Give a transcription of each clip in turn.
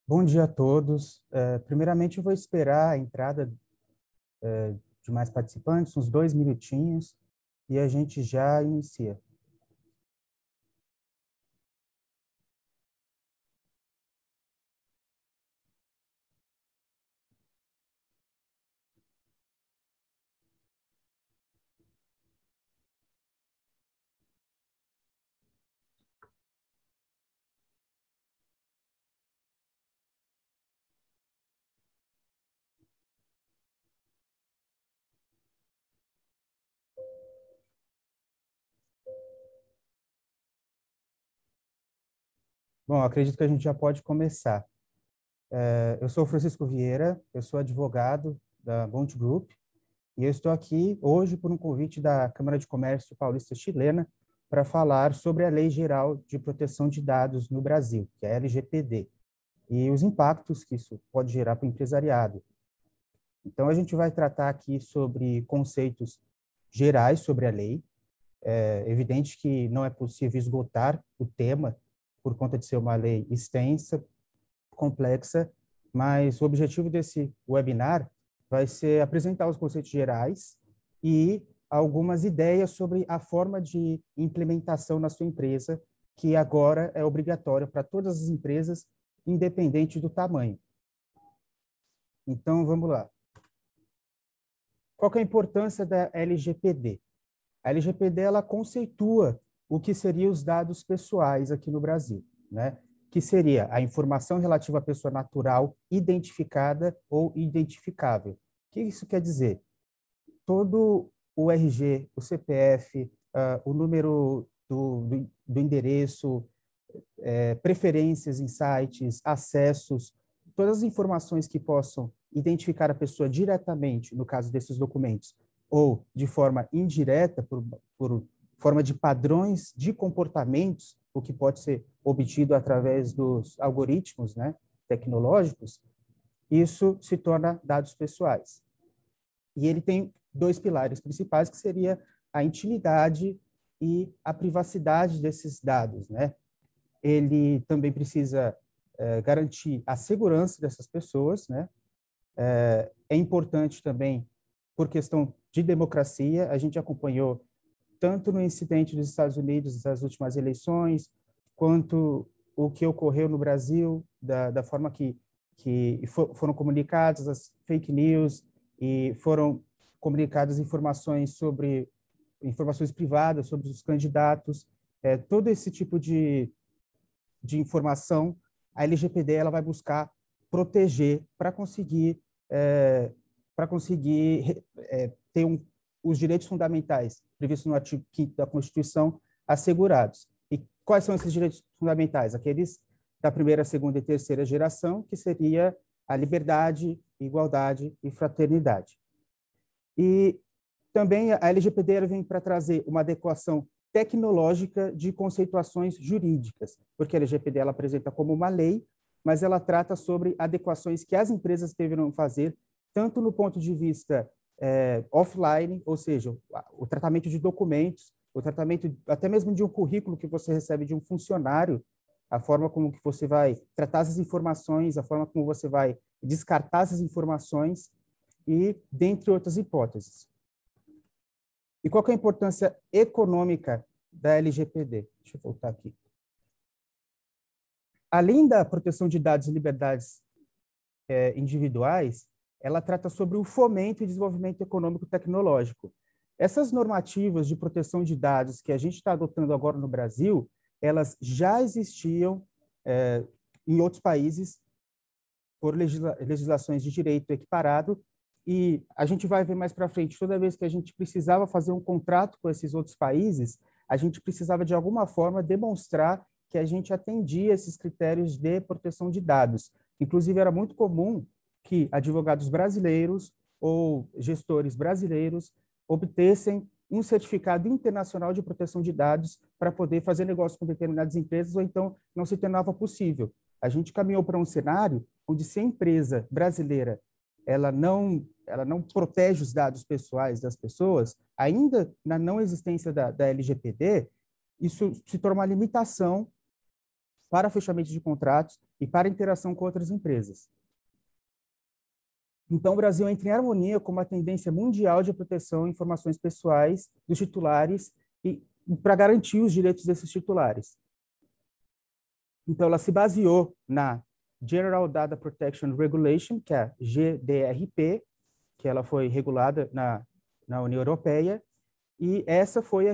Bom dia a todos. Primeiramente, eu vou esperar a entrada de mais participantes, uns 2 minutinhos, e a gente já inicia. Bom, acredito que a gente já pode começar. Eu sou o Francisco Vieira, eu sou advogado da Bond Group, e eu estou aqui hoje por um convite da Câmara de Comércio Paulista Chilena para falar sobre a Lei Geral de Proteção de Dados no Brasil, que é a LGPD, e os impactos que isso pode gerar para o empresariado. Então, a gente vai tratar aqui sobre conceitos gerais sobre a lei. É evidente que não é possível esgotar o tema por conta de ser uma lei extensa, complexa, mas o objetivo desse webinar vai ser apresentar os conceitos gerais e algumas ideias sobre a forma de implementação na sua empresa, que agora é obrigatória para todas as empresas, independente do tamanho. Então, vamos lá. Qual que é a importância da LGPD? A LGPD ela conceitua o que seriam os dados pessoais aqui no Brasil, né? Que seria a informação relativa à pessoa natural identificada ou identificável. O que isso quer dizer? Todo o RG, o CPF, o número do endereço, preferências em sites, acessos, todas as informações que possam identificar a pessoa diretamente, no caso desses documentos, ou de forma indireta, por forma de padrões de comportamentos, o que pode ser obtido através dos algoritmos, né, tecnológicos, isso se torna dados pessoais. E ele tem dois pilares principais, que seria a intimidade e a privacidade desses dados, né? Ele também precisa garantir a segurança dessas pessoas, né? É importante também por questão de democracia. A gente acompanhou tanto no incidente dos Estados Unidos das últimas eleições, quanto o que ocorreu no Brasil, da forma que foram comunicadas as fake news e foram comunicadas informações privadas sobre os candidatos, todo esse tipo de informação, a LGPD ela vai buscar proteger para conseguir ter os direitos fundamentais previstos no artigo 5º da Constituição assegurados. E quais são esses direitos fundamentais? Aqueles da primeira, segunda e terceira geração, que seria a liberdade, igualdade e fraternidade. E também a LGPD vem para trazer uma adequação tecnológica de conceituações jurídicas, porque a LGPD ela apresenta como uma lei, mas ela trata sobre adequações que as empresas deverão fazer, tanto no ponto de vista offline, ou seja, o tratamento de documentos, o tratamento até mesmo de um currículo que você recebe de um funcionário, a forma como que você vai tratar essas informações, a forma como você vai descartar essas informações, e dentre outras hipóteses. E qual que é a importância econômica da LGPD? Deixa eu voltar aqui. Além da proteção de dados e liberdades individuais, ela trata sobre o fomento e desenvolvimento econômico tecnológico. Essas normativas de proteção de dados que a gente está adotando agora no Brasil, elas já existiam em outros países por legislações de direito equiparado, e a gente vai ver mais para frente, toda vez que a gente precisava fazer um contrato com esses outros países, a gente precisava, de alguma forma, demonstrar que a gente atendia esses critérios de proteção de dados. Inclusive, era muito comum que advogados brasileiros ou gestores brasileiros obtessem um certificado internacional de proteção de dados para poder fazer negócio com determinadas empresas, ou então não se tornava possível. A gente caminhou para um cenário onde, se a empresa brasileira ela não protege os dados pessoais das pessoas, ainda na não existência da LGPD, isso se torna uma limitação para fechamento de contratos e para interação com outras empresas. Então, o Brasil entra em harmonia com uma tendência mundial de proteção de informações pessoais dos titulares e para garantir os direitos desses titulares. Então, ela se baseou na General Data Protection Regulation, que é a GDRP, que ela foi regulada na União Europeia, e essa foi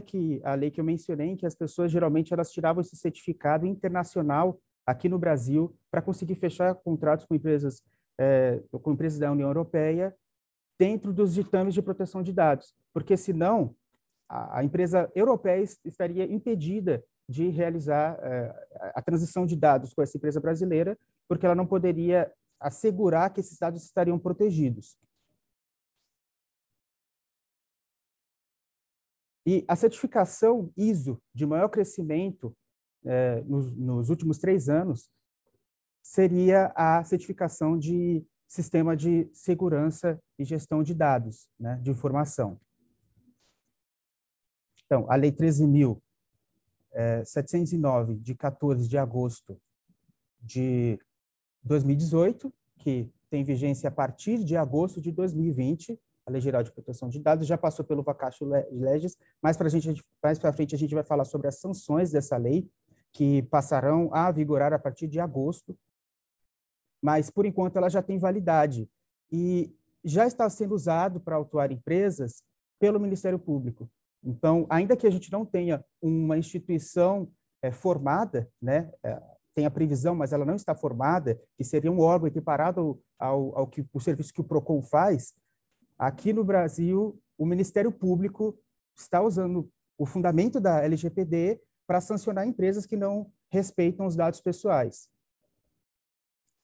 a lei que eu mencionei, em que as pessoas geralmente elas tiravam esse certificado internacional aqui no Brasil para conseguir fechar contratos com empresas da União Europeia dentro dos ditames de proteção de dados, porque senão a empresa europeia estaria impedida de realizar a transição de dados com essa empresa brasileira, porque ela não poderia assegurar que esses dados estariam protegidos. E a certificação ISO de maior crescimento nos últimos 3 anos seria a certificação de Sistema de Segurança e Gestão de Dados, né, de informação. Então, a Lei 13.709, de 14 de agosto de 2018, que tem vigência a partir de agosto de 2020, a Lei Geral de Proteção de Dados, já passou pelo vacatio legis, mais para frente a gente vai falar sobre as sanções dessa lei, que passarão a vigorar a partir de agosto, mas, por enquanto, ela já tem validade e já está sendo usado para autuar empresas pelo Ministério Público. Então, ainda que a gente não tenha uma instituição formada, né, tem a previsão, mas ela não está formada, que seria um órgão equiparado ao que o serviço que o PROCON faz, aqui no Brasil, o Ministério Público está usando o fundamento da LGPD para sancionar empresas que não respeitam os dados pessoais.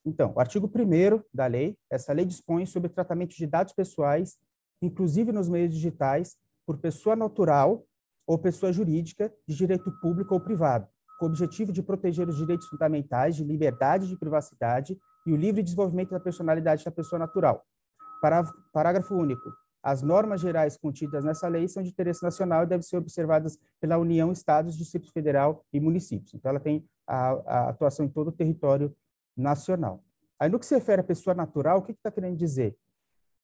Então, o artigo 1º da lei, essa lei dispõe sobre o tratamento de dados pessoais, inclusive nos meios digitais, por pessoa natural ou pessoa jurídica de direito público ou privado, com o objetivo de proteger os direitos fundamentais de liberdade de privacidade e o livre desenvolvimento da personalidade da pessoa natural. Parágrafo único. As normas gerais contidas nessa lei são de interesse nacional e devem ser observadas pela União, Estados, Distrito Federal e municípios. Então, ela tem a atuação em todo o território nacional. Aí, no que se refere à pessoa natural, o que está querendo dizer?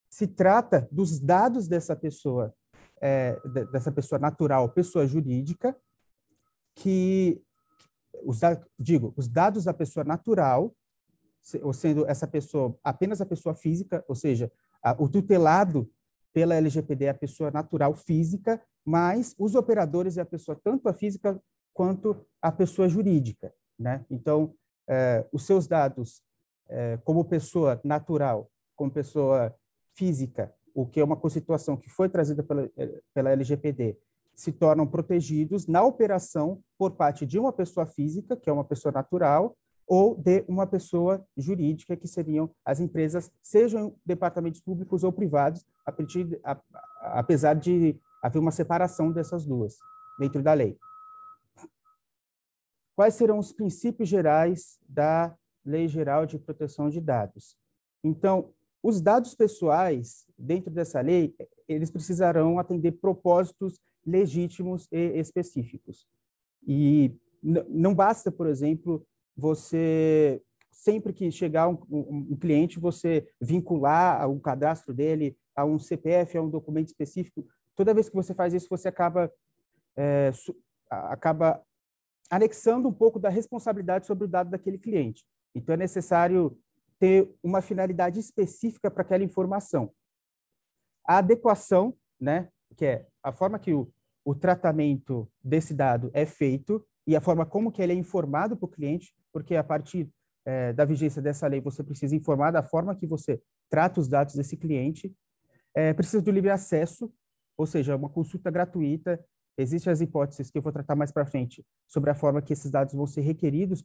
Se trata dos dados dessa pessoa natural, pessoa jurídica, os dados da pessoa natural, ou sendo essa pessoa apenas a pessoa física, ou seja, o tutelado pela LGPD é a pessoa natural física, mas os operadores é a pessoa tanto a física quanto a pessoa jurídica, né? Então, os seus dados como pessoa natural, como pessoa física, o que é uma conceituação que foi trazida pela LGPD, se tornam protegidos na operação por parte de uma pessoa física, que é uma pessoa natural, ou de uma pessoa jurídica, que seriam as empresas, sejam departamentos públicos ou privados, apesar de haver uma separação dessas duas dentro da lei. Quais serão os princípios gerais da Lei Geral de Proteção de Dados? Então, os dados pessoais, dentro dessa lei, eles precisarão atender propósitos legítimos e específicos. E não basta, por exemplo, você, sempre que chegar um cliente, você vincular o cadastro dele a um CPF, a um documento específico. Toda vez que você faz isso, você acaba anexando um pouco da responsabilidade sobre o dado daquele cliente. Então, é necessário ter uma finalidade específica para aquela informação. A adequação, né, que é a forma que o tratamento desse dado é feito e a forma como que ele é informado para o cliente, porque a partir da vigência dessa lei, você precisa informar da forma que você trata os dados desse cliente. Precisa do livre acesso, ou seja, uma consulta gratuita. Existem as hipóteses que eu vou tratar mais para frente sobre a forma que esses dados vão ser requeridos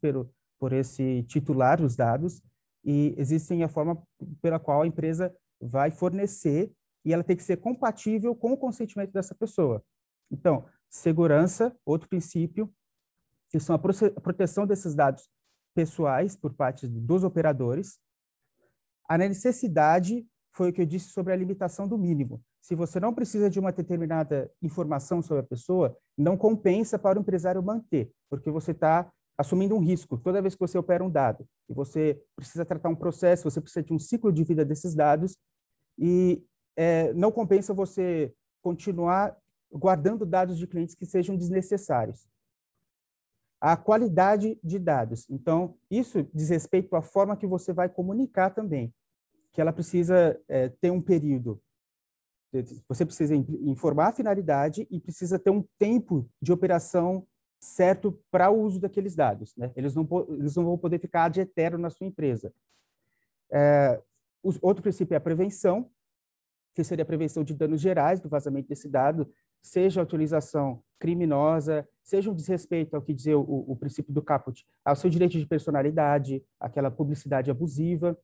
por esse titular dos dados, e existem a forma pela qual a empresa vai fornecer, e ela tem que ser compatível com o consentimento dessa pessoa. Então, segurança, outro princípio, que são a proteção desses dados pessoais por parte dos operadores. A necessidade foi o que eu disse sobre a limitação do mínimo. Se você não precisa de uma determinada informação sobre a pessoa, não compensa para o empresário manter, porque você está assumindo um risco. Toda vez que você opera um dado e você precisa tratar um processo, você precisa de um ciclo de vida desses dados e não compensa você continuar guardando dados de clientes que sejam desnecessários. A qualidade de dados. Então, isso diz respeito à forma que você vai comunicar também, que ela precisa ter um período. Você precisa informar a finalidade e precisa ter um tempo de operação certo para o uso daqueles dados, né? Eles não vão poder ficar ad eterno na sua empresa. Outro princípio é a prevenção, que seria a prevenção de danos gerais do vazamento desse dado, seja a utilização criminosa, seja um desrespeito ao que diz o princípio do caput, ao seu direito de personalidade, aquela publicidade abusiva.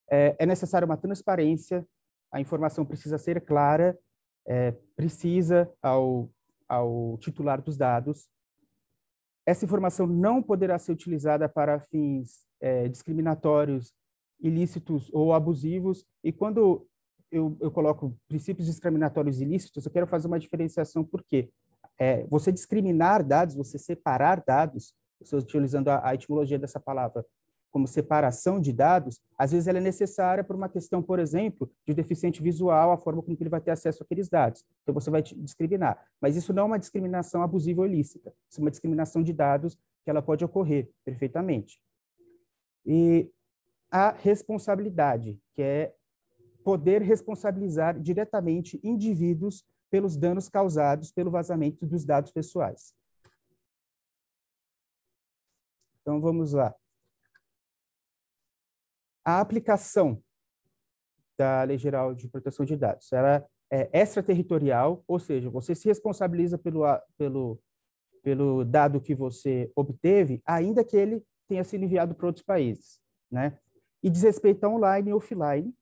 É necessária uma transparência, a informação precisa ser clara, precisa ao titular dos dados. Essa informação não poderá ser utilizada para fins discriminatórios, ilícitos ou abusivos. E quando eu coloco princípios discriminatórios ilícitos, eu quero fazer uma diferenciação, porque você discriminar dados, você separar dados, estou utilizando a etimologia dessa palavra como separação de dados, às vezes ela é necessária por uma questão, por exemplo, de deficiente visual, a forma como ele vai ter acesso àqueles dados. Então, você vai discriminar. Mas isso não é uma discriminação abusiva ou ilícita. Isso é uma discriminação de dados que ela pode ocorrer perfeitamente. E a responsabilidade, que é poder responsabilizar diretamente indivíduos pelos danos causados pelo vazamento dos dados pessoais. Então, vamos lá. A aplicação da Lei Geral de Proteção de Dados, ela é extraterritorial, ou seja, você se responsabiliza pelo dado que você obteve, ainda que ele tenha sido enviado para outros países, né? E diz respeito a online e offline,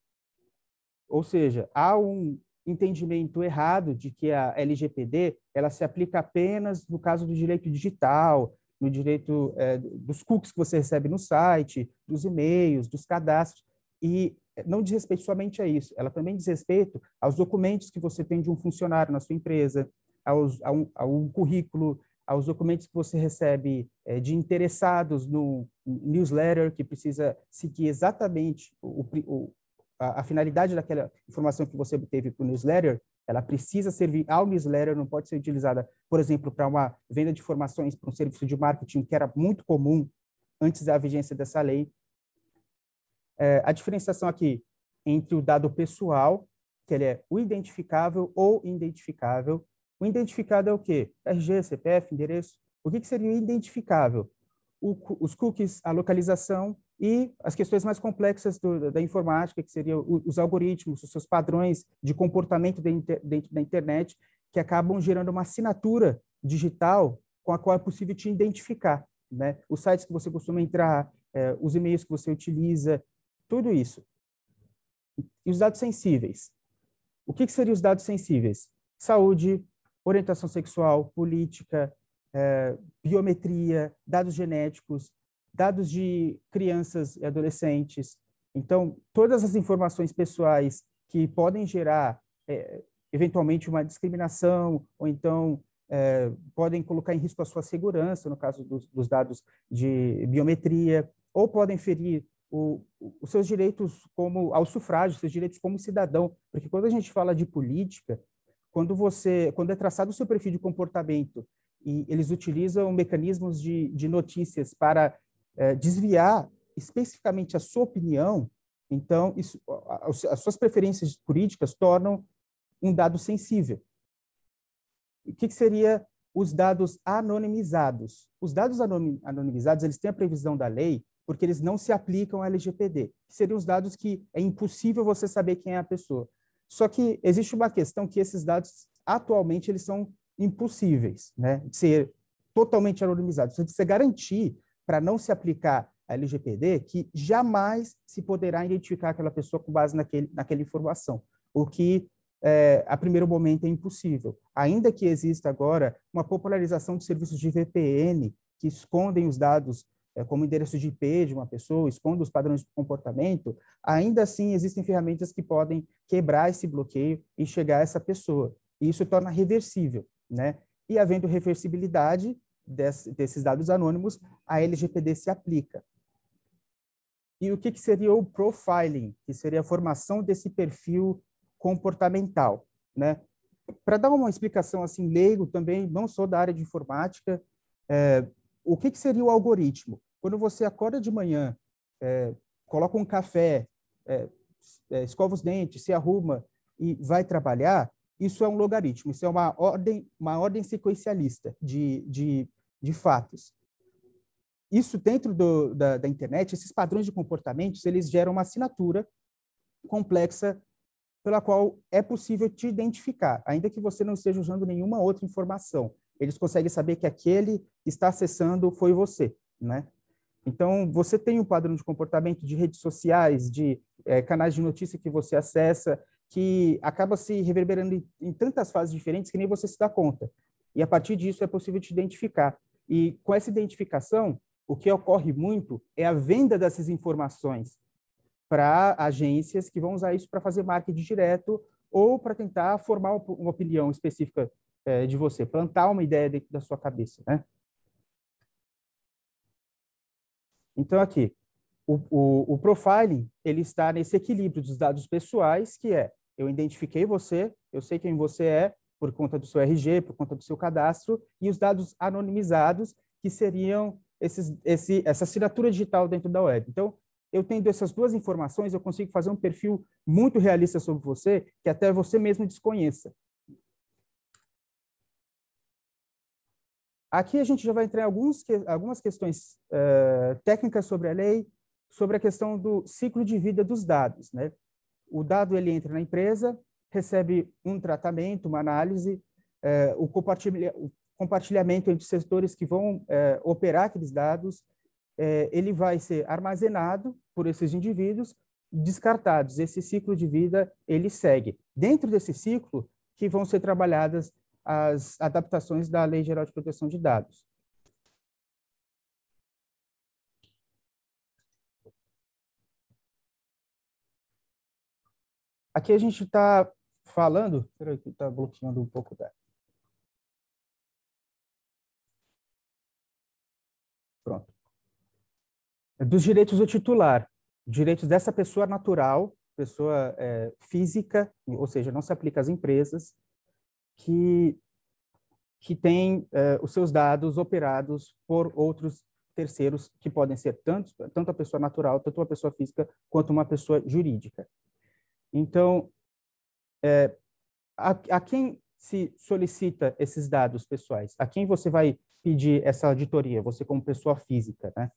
ou seja, há um entendimento errado de que a LGPD ela se aplica apenas no caso do direito digital, no direito dos cookies que você recebe no site, dos e-mails, dos cadastros, e não diz respeito somente a isso, ela também diz respeito aos documentos que você tem de um funcionário na sua empresa, ao currículo, aos documentos que você recebe de interessados no newsletter, que precisa seguir exatamente a finalidade daquela informação que você obteve para o newsletter, ela precisa servir ao newsletter, não pode ser utilizada, por exemplo, para uma venda de informações para um serviço de marketing, que era muito comum antes da vigência dessa lei. A diferenciação aqui entre o dado pessoal, que ele é o identificável ou identificável. O identificado é o quê? RG, CPF, endereço. O que seria o identificável? Os cookies, a localização e as questões mais complexas da informática, que seriam os algoritmos, os seus padrões de comportamento dentro da internet, que acabam gerando uma assinatura digital com a qual é possível te identificar, né? Os sites que você costuma entrar, os e-mails que você utiliza, tudo isso. E os dados sensíveis. O que seriam os dados sensíveis? Saúde, orientação sexual, política, biometria, dados genéticos, dados de crianças e adolescentes. Então, todas as informações pessoais que podem gerar, eventualmente, uma discriminação, ou então podem colocar em risco a sua segurança, no caso dos dados de biometria, ou podem ferir os seus direitos ao sufrágio, seus direitos como cidadão, porque quando a gente fala de política, quando é traçado o seu perfil de comportamento e eles utilizam mecanismos de notícias para desviar especificamente a sua opinião, então as suas preferências políticas tornam um dado sensível. O que seria os dados anonimizados? Os dados anonimizados, eles têm a previsão da lei porque eles não se aplicam à LGPD, que seriam os dados que é impossível você saber quem é a pessoa. Só que existe uma questão que esses dados, atualmente, eles são impossíveis, né, de ser totalmente anonimizados. Você garantir, para não se aplicar a LGPD, que jamais se poderá identificar aquela pessoa com base naquela informação, o que, a primeiro momento, é impossível. Ainda que exista agora uma popularização de serviços de VPN que escondem os dados como endereço de IP de uma pessoa, esconde os padrões de comportamento, ainda assim existem ferramentas que podem quebrar esse bloqueio e chegar a essa pessoa. E isso torna reversível, né? E havendo reversibilidade, desses dados anônimos, a LGPD se aplica. E o que seria o profiling, que seria a formação desse perfil comportamental, né? Para dar uma explicação assim, leigo também, não sou da área de informática, o que seria o algoritmo? Quando você acorda de manhã, coloca um café, escova os dentes, se arruma e vai trabalhar, isso é um logaritmo, isso é uma ordem sequencialista de fatos. Isso dentro da internet, esses padrões de comportamentos, eles geram uma assinatura complexa pela qual é possível te identificar, ainda que você não esteja usando nenhuma outra informação. Eles conseguem saber que aquele está acessando foi você, né? Então, você tem um padrão de comportamento de redes sociais, de canais de notícia que você acessa, que acaba se reverberando em tantas fases diferentes que nem você se dá conta. E, a partir disso, é possível te identificar. E, com essa identificação, o que ocorre muito é a venda dessas informações para agências que vão usar isso para fazer marketing direto ou para tentar formar uma opinião específica de você, plantar uma ideia dentro da sua cabeça, né? Então, aqui, o profiling, ele está nesse equilíbrio dos dados pessoais, que é, eu identifiquei você, eu sei quem você é, por conta do seu RG, por conta do seu cadastro, e os dados anonimizados, que seriam essa assinatura digital dentro da web. Então, eu tendo essas duas informações, eu consigo fazer um perfil muito realista sobre você, que até você mesmo desconheça. Aqui a gente já vai entrar em algumas questões técnicas sobre a lei, sobre a questão do ciclo de vida dos dados, né? O dado ele entra na empresa, recebe um tratamento, uma análise, o compartilhamento entre setores que vão operar aqueles dados, ele vai ser armazenado por esses indivíduos, descartados. Esse ciclo de vida, ele segue. Dentro desse ciclo, que vão ser trabalhadas as adaptações da Lei Geral de Proteção de Dados. Aqui a gente está falando... Espera que está bloqueando um pouco da... Pronto. Dos direitos do titular, direitos dessa pessoa natural, pessoa física, ou seja, não se aplica às empresas, que tem os seus dados operados por outros terceiros, que podem ser tanto a pessoa natural, tanto uma pessoa física, quanto uma pessoa jurídica. Então, a quem se solicita esses dados pessoais? A quem você vai pedir essa auditoria? Você como pessoa física, né?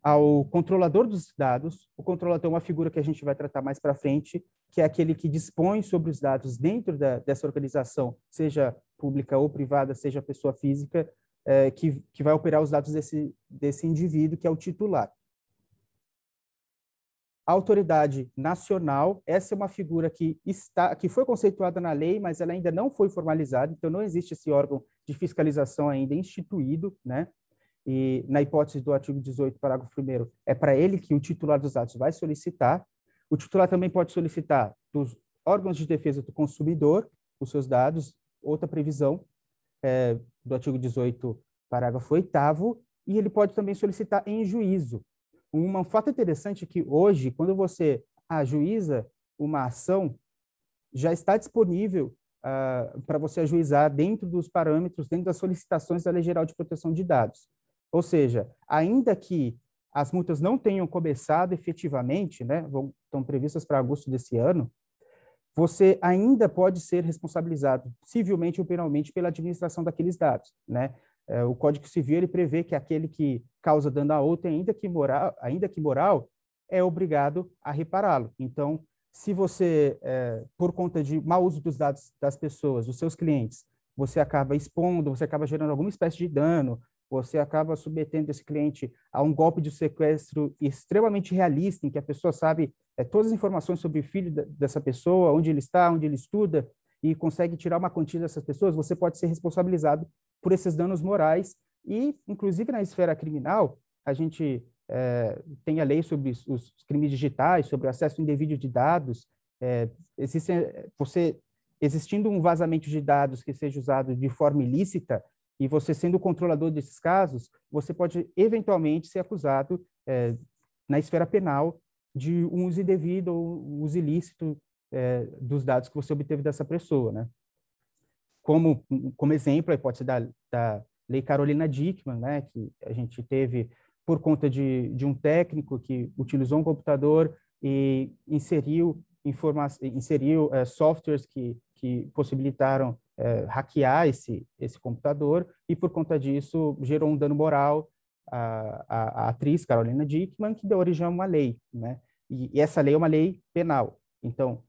Ao controlador dos dados. O controlador é uma figura que a gente vai tratar mais para frente, que é aquele que dispõe sobre os dados dentro dessa organização, seja pública ou privada, seja pessoa física, que vai operar os dados desse indivíduo, que é o titular. A autoridade nacional, essa é uma figura que foi conceituada na lei, mas ela ainda não foi formalizada, então não existe esse órgão de fiscalização ainda instituído, né? E na hipótese do artigo 18, parágrafo 1º, é para ele que o titular dos dados vai solicitar. O titular também pode solicitar dos órgãos de defesa do consumidor os seus dados, outra previsão do artigo 18, parágrafo 8º, e ele pode também solicitar em juízo. Um fato interessante é que hoje, quando você ajuiza uma ação, já está disponível para você ajuizar dentro dos parâmetros, dentro das solicitações da Lei Geral de Proteção de Dados. Ou seja, ainda que as multas não tenham começado efetivamente, né, estão previstas para agosto desse ano, você ainda pode ser responsabilizado civilmente ou penalmente pela administração daqueles dados, né? O Código Civil ele prevê que aquele que causa dano a outro, ainda que moral, é obrigado a repará-lo. Então, se você, por conta de mau uso dos dados das pessoas, dos seus clientes, você acaba expondo, você acaba gerando alguma espécie de dano, você acaba submetendo esse cliente a um golpe de sequestro extremamente realista, em que a pessoa sabe todas as informações sobre o filho dessa pessoa, onde ele está, onde ele estuda, e consegue tirar uma quantia dessas pessoas, você pode ser responsabilizado por esses danos morais. E, inclusive, na esfera criminal, a gente tem a lei sobre os crimes digitais, sobre o acesso indevido de dados. Existindo um vazamento de dados que seja usado de forma ilícita, e você sendo o controlador desses casos, você pode eventualmente ser acusado na esfera penal de um uso indevido ou uso ilícito dos dados que você obteve dessa pessoa, né? Como exemplo, a hipótese da Lei Carolina Dickmann, né, que a gente teve por conta de um técnico que utilizou um computador e inseriu softwares que possibilitaram hackear esse computador, e por conta disso gerou um dano moral à atriz Carolina Dickmann, que deu origem a uma lei, né? E essa lei é uma lei penal. Então,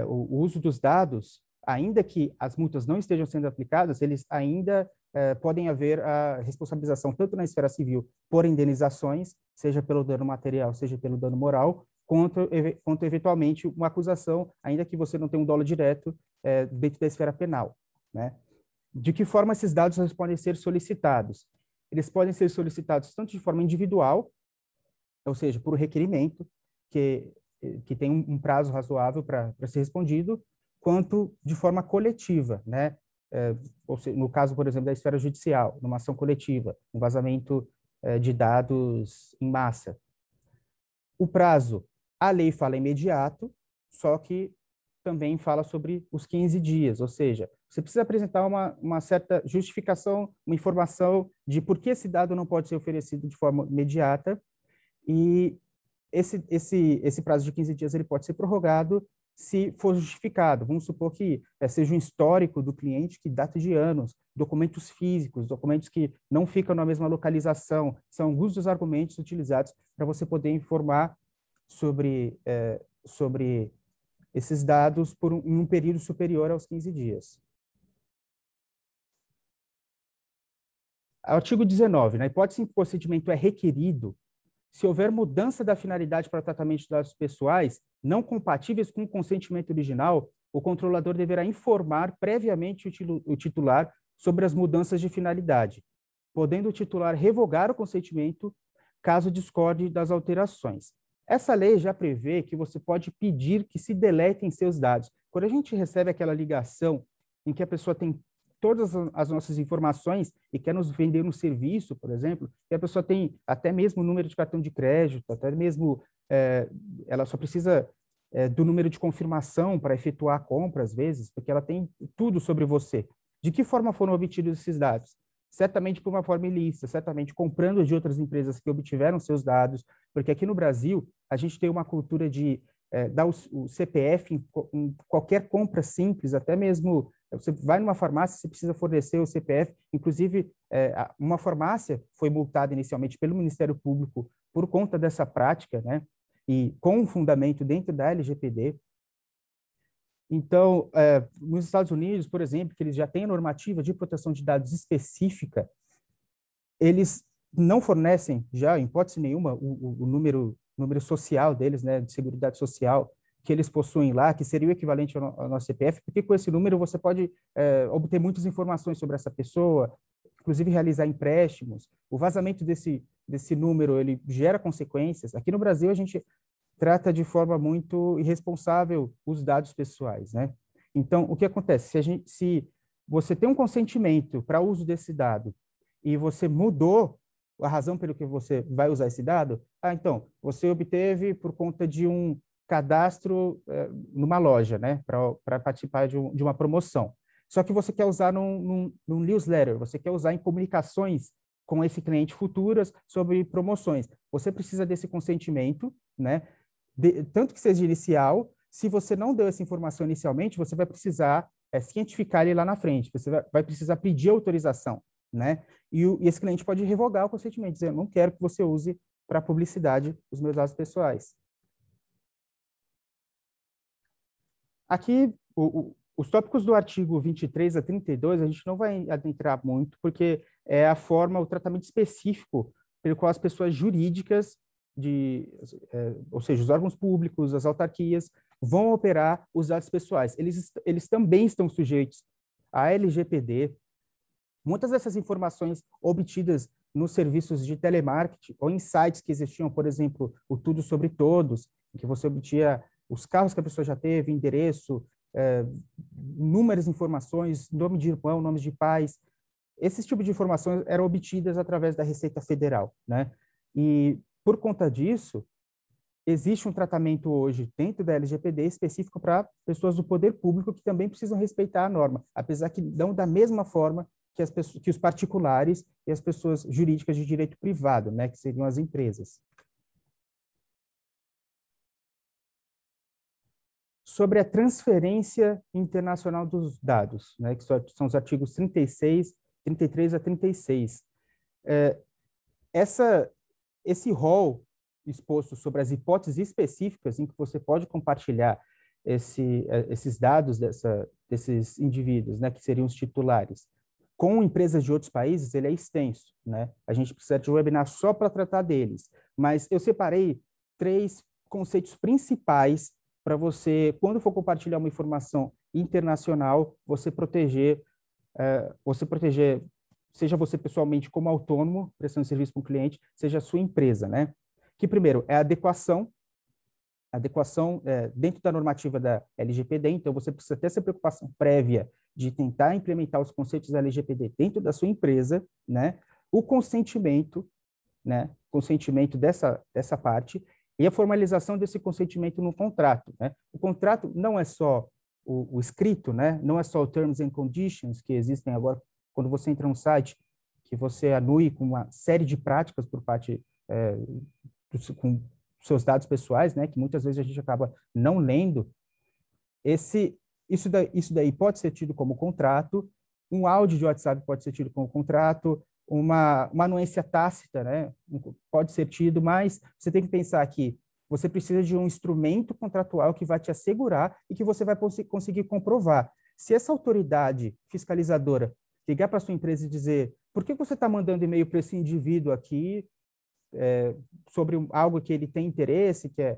o uso dos dados, ainda que as multas não estejam sendo aplicadas, eles ainda podem haver a responsabilização tanto na esfera civil por indenizações, seja pelo dano material, seja pelo dano moral, quanto eventualmente uma acusação, ainda que você não tenha um dolo direto dentro da esfera penal, né? De que forma esses dados podem ser solicitados? Eles podem ser solicitados tanto de forma individual, ou seja, por requerimento, que tem um prazo razoável para ser respondido, quanto de forma coletiva, né? Ou seja, no caso, por exemplo, da esfera judicial, numa ação coletiva, um vazamento de dados em massa. O prazo, a lei fala imediato, só que também fala sobre os 15 dias, ou seja, você precisa apresentar uma certa justificação, uma informação de por que esse dado não pode ser oferecido de forma imediata, e esse prazo de 15 dias ele pode ser prorrogado se for justificado. Vamos supor que seja um histórico do cliente que data de anos, documentos físicos, documentos que não ficam na mesma localização, são alguns dos argumentos utilizados para você poder informar sobre esses dados em um período superior aos 15 dias. Artigo 19. Na hipótese em que o procedimento é requerido, se houver mudança da finalidade para tratamento de dados pessoais não compatíveis com o consentimento original, o controlador deverá informar previamente o titular sobre as mudanças de finalidade, podendo o titular revogar o consentimento caso discorde das alterações. Essa lei já prevê que você pode pedir que se deletem seus dados. Quando a gente recebe aquela ligação em que a pessoa tem todas as nossas informações e quer nos vender um serviço, por exemplo, e a pessoa tem até mesmo o número de cartão de crédito, até mesmo ela só precisa do número de confirmação para efetuar a compra, às vezes, porque ela tem tudo sobre você. De que forma foram obtidos esses dados? Certamente por uma forma ilícita, certamente comprando de outras empresas que obtiveram seus dados, porque aqui no Brasil a gente tem uma cultura de dar o CPF em qualquer compra simples, até mesmo você vai numa farmácia, você precisa fornecer o CPF. Inclusive, uma farmácia foi multada inicialmente pelo Ministério Público por conta dessa prática, né? E com um fundamento dentro da LGPD. Então, nos Estados Unidos, por exemplo, que eles já têm a normativa de proteção de dados específica, eles não fornecem já, em hipótese nenhuma, o número social deles, né, de seguridade social, que eles possuem lá, que seria o equivalente ao nosso CPF, porque com esse número você pode obter muitas informações sobre essa pessoa, inclusive realizar empréstimos. O vazamento desse número, ele gera consequências. Aqui no Brasil, a gente trata de forma muito irresponsável os dados pessoais, né? Então, o que acontece? Se você tem um consentimento para o uso desse dado e você mudou a razão pelo que você vai usar esse dado, então, você obteve por conta de um cadastro numa loja, né, para participar de uma promoção. Só que você quer usar num newsletter, você quer usar em comunicações com esse cliente futuras sobre promoções. Você precisa desse consentimento, né, tanto que seja inicial. Se você não deu essa informação inicialmente, você vai precisar cientificar ele lá na frente, você vai precisar pedir autorização, né? E esse cliente pode revogar o consentimento, dizer, eu não quero que você use para publicidade os meus dados pessoais. Aqui, os tópicos do artigo 23 a 32, a gente não vai adentrar muito, porque é a forma, o tratamento específico pelo qual as pessoas jurídicas, ou seja, os órgãos públicos, as autarquias, vão operar os dados pessoais. Eles também estão sujeitos à LGPD. Muitas dessas informações obtidas nos serviços de telemarketing ou em sites que existiam, por exemplo, o Tudo Sobre Todos, em que você obtinha os carros que a pessoa já teve, endereço, inúmeras informações, nome de irmão, nomes de pais. Esses tipos de informações eram obtidas através da Receita Federal, né? E, por conta disso, existe um tratamento hoje dentro da LGPD específico para pessoas do poder público que também precisam respeitar a norma, apesar que não da mesma forma que, que os particulares e as pessoas jurídicas de direito privado, né, que seriam as empresas. Sobre a transferência internacional dos dados, né, que são os artigos 36, 33 a 36. Esse rol exposto sobre as hipóteses específicas em que você pode compartilhar esses dados desses indivíduos, né, que seriam os titulares, com empresas de outros países, ele é extenso, né? A gente precisa de um webinar só para tratar deles, mas eu separei 3 conceitos principais para você, quando for compartilhar uma informação internacional, você proteger, seja você pessoalmente como autônomo, prestando serviço para um cliente, seja a sua empresa, né? Que primeiro é a adequação dentro da normativa da LGPD, então você precisa ter essa preocupação prévia de tentar implementar os conceitos da LGPD dentro da sua empresa, né? O consentimento, né? Consentimento dessa parte e a formalização desse consentimento no contrato, né? O contrato não é só o escrito, né? Não é só o terms and conditions que existem agora quando você entra no site, que você anui com uma série de práticas por parte com seus dados pessoais, né, que muitas vezes a gente acaba não lendo, isso daí pode ser tido como contrato, um áudio de WhatsApp pode ser tido como contrato, uma anuência tácita, né, pode ser tido, mas você tem que pensar que você precisa de um instrumento contratual que vai te assegurar e que você vai conseguir comprovar. Se essa autoridade fiscalizadora ligar para a sua empresa e dizer por que você está mandando e-mail para esse indivíduo aqui, sobre algo que ele tem interesse, que é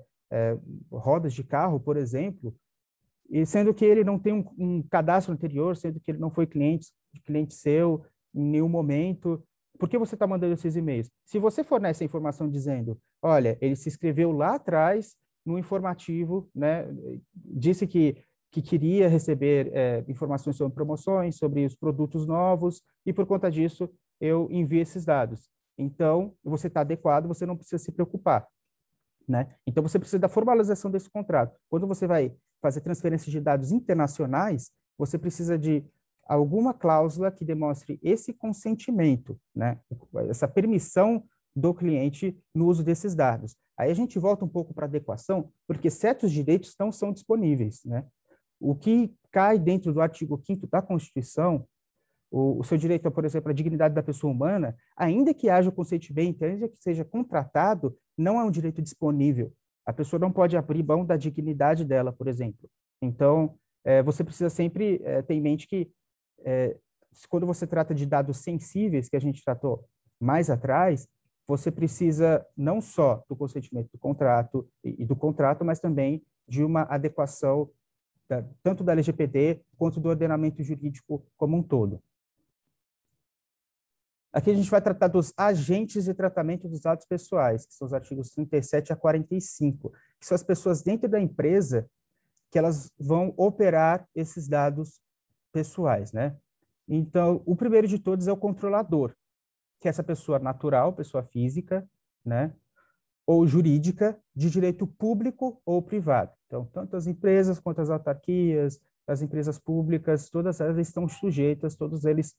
rodas de carro, por exemplo, e sendo que ele não tem um cadastro anterior, sendo que ele não foi cliente seu em nenhum momento, por que você está mandando esses e-mails? Se você fornece a informação dizendo, olha, ele se inscreveu lá atrás no informativo, né, disse que queria receber informações sobre promoções, sobre os produtos novos, e por conta disso eu envio esses dados. Então, você está adequado, você não precisa se preocupar, né? Então, você precisa da formalização desse contrato. Quando você vai fazer transferência de dados internacionais, você precisa de alguma cláusula que demonstre esse consentimento, né? Essa permissão do cliente no uso desses dados. Aí a gente volta um pouco para a adequação, porque certos direitos não são disponíveis, né? O que cai dentro do artigo 5º da Constituição, o seu direito, por exemplo, à dignidade da pessoa humana, ainda que haja o consentimento, ainda que seja contratado, não é um direito disponível. A pessoa não pode abrir mão da dignidade dela, por exemplo. Então, você precisa sempre ter em mente que, quando você trata de dados sensíveis, que a gente tratou mais atrás, você precisa não só do consentimento do contrato e do contrato, mas também de uma adequação tanto da LGPD quanto do ordenamento jurídico como um todo. Aqui a gente vai tratar dos agentes de tratamento dos dados pessoais, que são os artigos 37 a 45, que são as pessoas dentro da empresa que elas vão operar esses dados pessoais, né? Então, o primeiro de todos é o controlador, que é essa pessoa natural, pessoa física, né? Ou jurídica, de direito público ou privado. Então, tanto as empresas quanto as autarquias, as empresas públicas, todas elas estão sujeitas, todos eles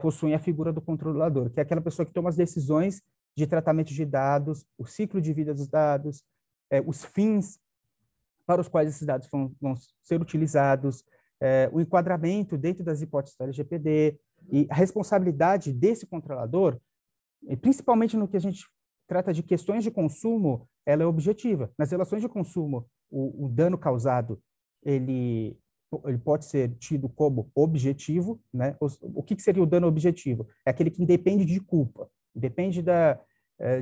possuem a figura do controlador, que é aquela pessoa que toma as decisões de tratamento de dados, o ciclo de vida dos dados, os fins para os quais esses dados vão ser utilizados, o enquadramento dentro das hipóteses da LGPD, e a responsabilidade desse controlador, principalmente no que a gente trata de questões de consumo, ela é objetiva. Nas relações de consumo, o dano causado, ele pode ser tido como objetivo, né? O que seria o dano objetivo? É aquele que independe de culpa, depende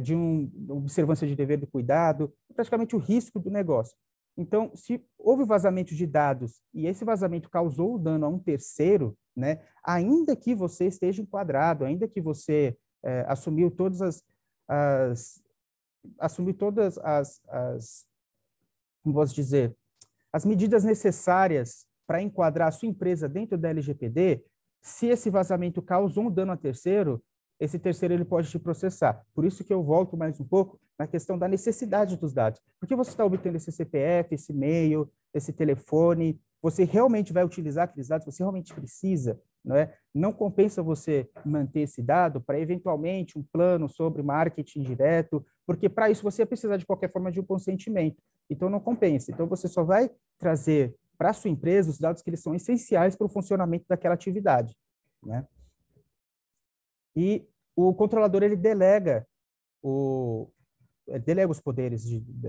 de uma observância de dever do cuidado, praticamente o risco do negócio. Então, se houve vazamento de dados e esse vazamento causou dano a um terceiro, né? Ainda que você esteja enquadrado, ainda que você assumiu todas como posso dizer, as medidas necessárias para enquadrar a sua empresa dentro da LGPD, Se esse vazamento causou um dano a terceiro, esse terceiro ele pode te processar. Por isso que eu volto mais um pouco na questão da necessidade dos dados. Por que você está obtendo esse CPF, esse e-mail, esse telefone? Você realmente vai utilizar aqueles dados? Você realmente precisa? Não é? Não compensa você manter esse dado para, eventualmente, um plano sobre marketing direto, porque para isso você precisa, de qualquer forma, de um consentimento. Então, não compensa. Então, você só vai trazer para a sua empresa os dados que eles são essenciais para o funcionamento daquela atividade, né? E o controlador, ele delega os poderes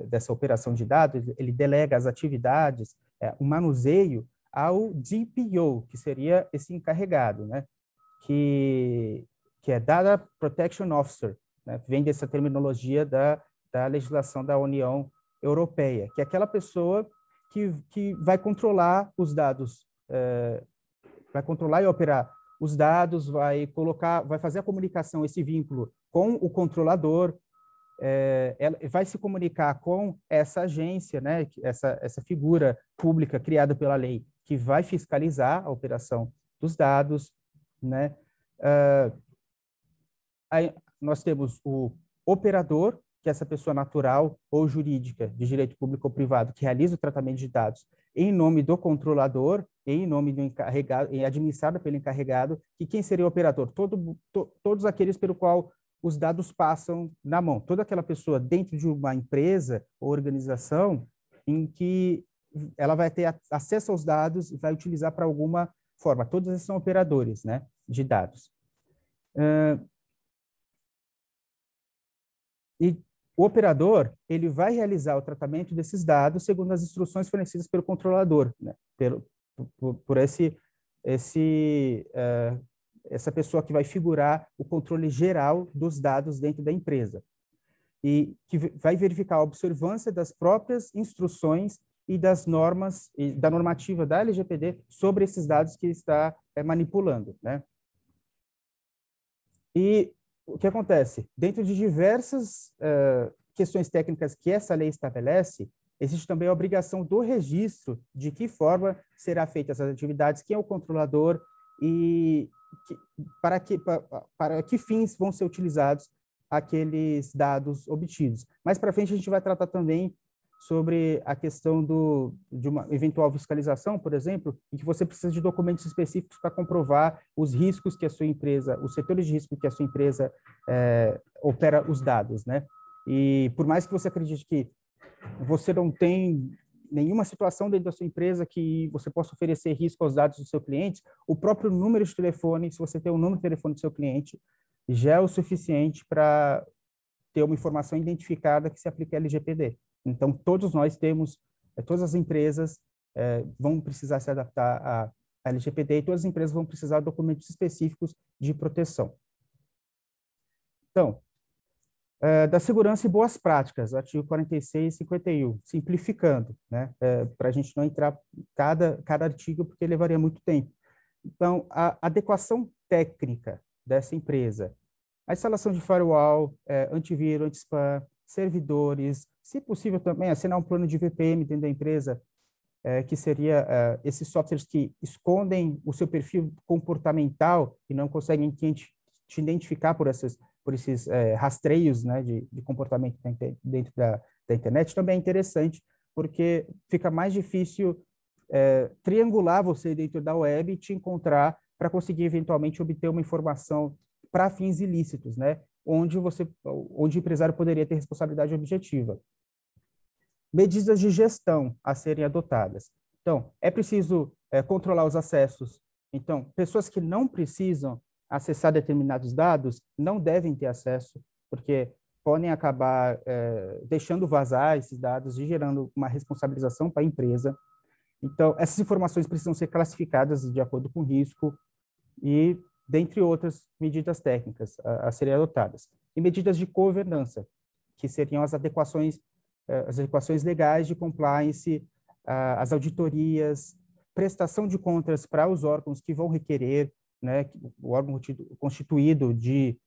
dessa operação de dados, ele delega as atividades, o manuseio ao DPO, que seria esse encarregado, né? Que é Data Protection Officer, né? Vem dessa terminologia da legislação da União Europeia, que é aquela pessoa que vai controlar os dados, vai controlar e operar os dados, vai fazer a comunicação, esse vínculo com o controlador, ela vai se comunicar com essa agência, né, essa figura pública criada pela lei, que vai fiscalizar a operação dos dados, né? Aí nós temos o operador, que é essa pessoa natural ou jurídica de direito público ou privado que realiza o tratamento de dados em nome do controlador, em nome do encarregado, e administrada pelo encarregado. E quem seria o operador? Todos aqueles pelo qual os dados passam na mão. Toda aquela pessoa dentro de uma empresa ou organização em que ela vai ter acesso aos dados e vai utilizar para alguma forma. Todos esses são operadores, né, de dados. E o operador, ele vai realizar o tratamento desses dados segundo as instruções fornecidas pelo controlador, né? Por essa pessoa que vai figurar o controle geral dos dados dentro da empresa. E que vai verificar a observância das próprias instruções e das normas, e da normativa da LGPD sobre esses dados que está manipulando, né? E o que acontece? Dentro de diversas questões técnicas que essa lei estabelece, existe também a obrigação do registro de que forma será feita essas atividades, quem é o controlador e para que fins vão ser utilizados aqueles dados obtidos. Mais para frente, a gente vai tratar também sobre a questão de uma eventual fiscalização, por exemplo, em que você precisa de documentos específicos para comprovar os riscos que a sua empresa, os setores de risco que a sua empresa opera os dados, né? E por mais que você acredite que você não tem nenhuma situação dentro da sua empresa que você possa oferecer risco aos dados dos seus clientes, o próprio número de telefone, se você tem o número de telefone do seu cliente, já é o suficiente para ter uma informação identificada que se aplique à LGPD. Então, todos nós temos, todas as empresas vão precisar se adaptar à LGPD e todas as empresas vão precisar de documentos específicos de proteção. Então, da segurança e boas práticas, artigo 46 e 51, simplificando, né, para a gente não entrar em cada artigo, porque levaria muito tempo. Então, a adequação técnica dessa empresa, a instalação de firewall, antivírus, anti-spam, servidores, se possível também assinar um plano de VPN dentro da empresa, que seria esses softwares que escondem o seu perfil comportamental e não conseguem te identificar por esses rastreios, né, de comportamento dentro da internet, também é interessante, porque fica mais difícil triangular você dentro da web e te encontrar para conseguir eventualmente obter uma informação para fins ilícitos, né, onde o empresário poderia ter responsabilidade objetiva. Medidas de gestão a serem adotadas. Então, é preciso controlar os acessos. Então, pessoas que não precisam acessar determinados dados não devem ter acesso, porque podem acabar deixando vazar esses dados e gerando uma responsabilização para a empresa. Então, essas informações precisam ser classificadas de acordo com o risco e, dentre outras medidas técnicas a serem adotadas. E medidas de governança, que seriam as adequações legais de compliance, as auditorias, prestação de contas para os órgãos que vão requerer, né, o órgão constituído de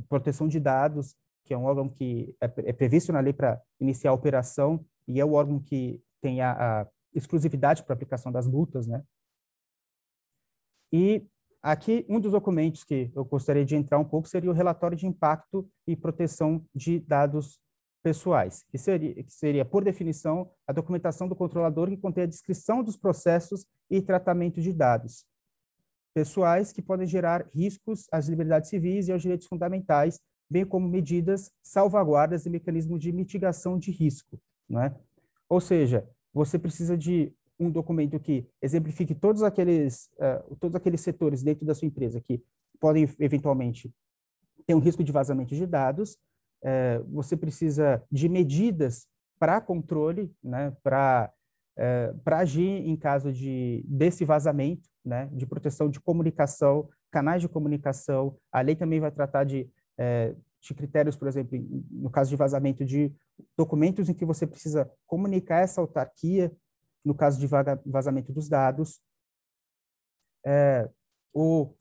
proteção de dados, que é um órgão que é previsto na lei para iniciar a operação e é o órgão que tem a exclusividade para aplicação das multas, né? E aqui, um dos documentos que eu gostaria de entrar um pouco seria o relatório de impacto e proteção de dados pessoais, que seria, por definição, a documentação do controlador que contém a descrição dos processos e tratamento de dados pessoais que podem gerar riscos às liberdades civis e aos direitos fundamentais, bem como medidas, salvaguardas e mecanismos de mitigação de risco, não é? Ou seja, você precisa de um documento que exemplifique todos aqueles setores dentro da sua empresa que podem, eventualmente, ter um risco de vazamento de dados. Você precisa de medidas para controle, né, para agir em caso desse vazamento, né, de proteção de comunicação, canais de comunicação. A lei também vai tratar de critérios, por exemplo, no caso de vazamento de documentos em que você precisa comunicar essa autarquia, no caso de vazamento dos dados. O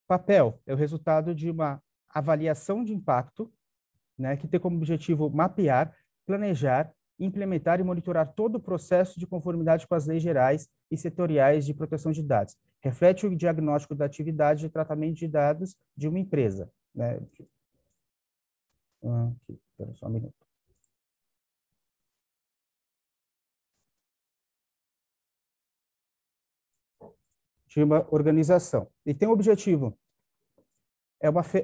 papel é o resultado de uma avaliação de impacto, né, que tem como objetivo mapear, planejar, implementar e monitorar todo o processo de conformidade com as leis gerais e setoriais de proteção de dados. Reflete o diagnóstico da atividade de tratamento de dados de uma empresa, né? Aqui, espera só um minuto. De uma organização. E tem um objetivo.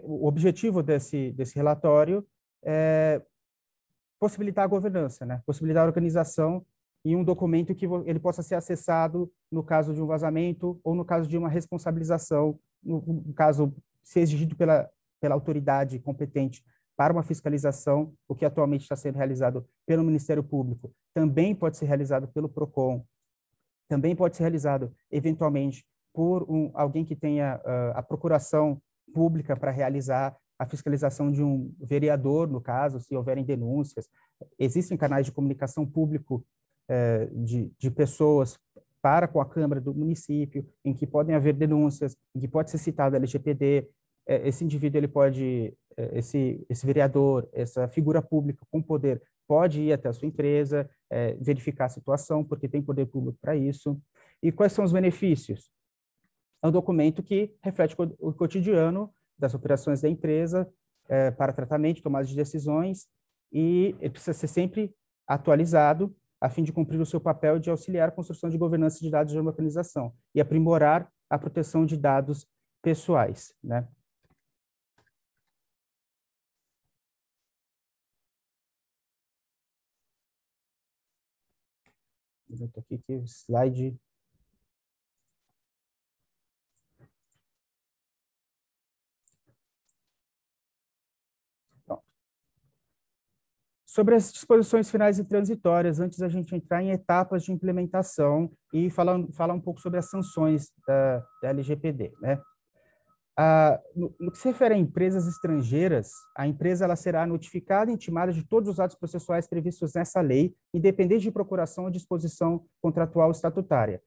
O objetivo desse relatório é possibilitar a governança, né? Possibilitar a organização em um documento que ele possa ser acessado no caso de um vazamento ou no caso de uma responsabilização, no caso, ser exigido pela autoridade competente para uma fiscalização, o que atualmente está sendo realizado pelo Ministério Público, também pode ser realizado pelo PROCON, também pode ser realizado, eventualmente, por alguém que tenha a procuração pública para realizar a fiscalização de um vereador, no caso, se houverem denúncias. Existem canais de comunicação público de pessoas para com a Câmara do município, em que podem haver denúncias, em que pode ser citado a LGPD. Esse indivíduo, ele pode, esse vereador, essa figura pública com poder, pode ir até a sua empresa, verificar a situação, porque tem poder público para isso. E quais são os benefícios? É um documento que reflete o cotidiano das operações da empresa para tratamento, tomada de decisões, e ele precisa ser sempre atualizado a fim de cumprir o seu papel de auxiliar a construção de governança de dados de uma organização e aprimorar a proteção de dados pessoais, né? Eu estou aqui que o slide... Sobre as disposições finais e transitórias, antes da gente entrar em etapas de implementação e falar um pouco sobre as sanções da LGPD, né? No que se refere a empresas estrangeiras, a empresa ela será notificada e intimada de todos os atos processuais previstos nessa lei, independente de procuração ou disposição contratual estatutária,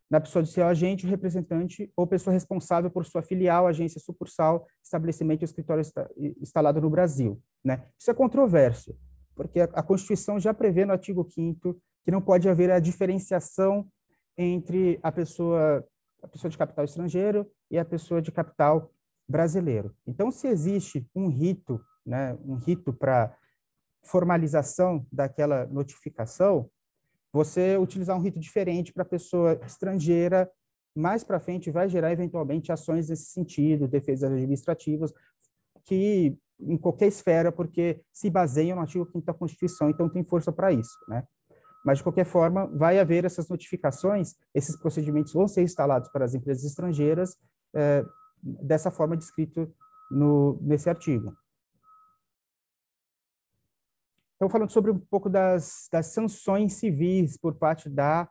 na pessoa de seu agente, o representante ou pessoa responsável por sua filial, agência, sucursal, estabelecimento ou escritório instalado no Brasil, né? Isso é controverso, porque a Constituição já prevê no artigo 5º que não pode haver a diferenciação entre a pessoa de capital estrangeiro e a pessoa de capital brasileiro. Então, se existe um rito, né, um rito para formalização daquela notificação, você utilizar um rito diferente para a pessoa estrangeira, mais para frente vai gerar eventualmente ações nesse sentido, defesas administrativas, que em qualquer esfera, porque se baseiam no artigo 5º da Constituição, então tem força para isso, né? Mas, de qualquer forma, vai haver essas notificações, esses procedimentos vão ser instalados para as empresas estrangeiras, dessa forma descrito nesse artigo. Então, falando sobre um pouco das sanções civis por parte da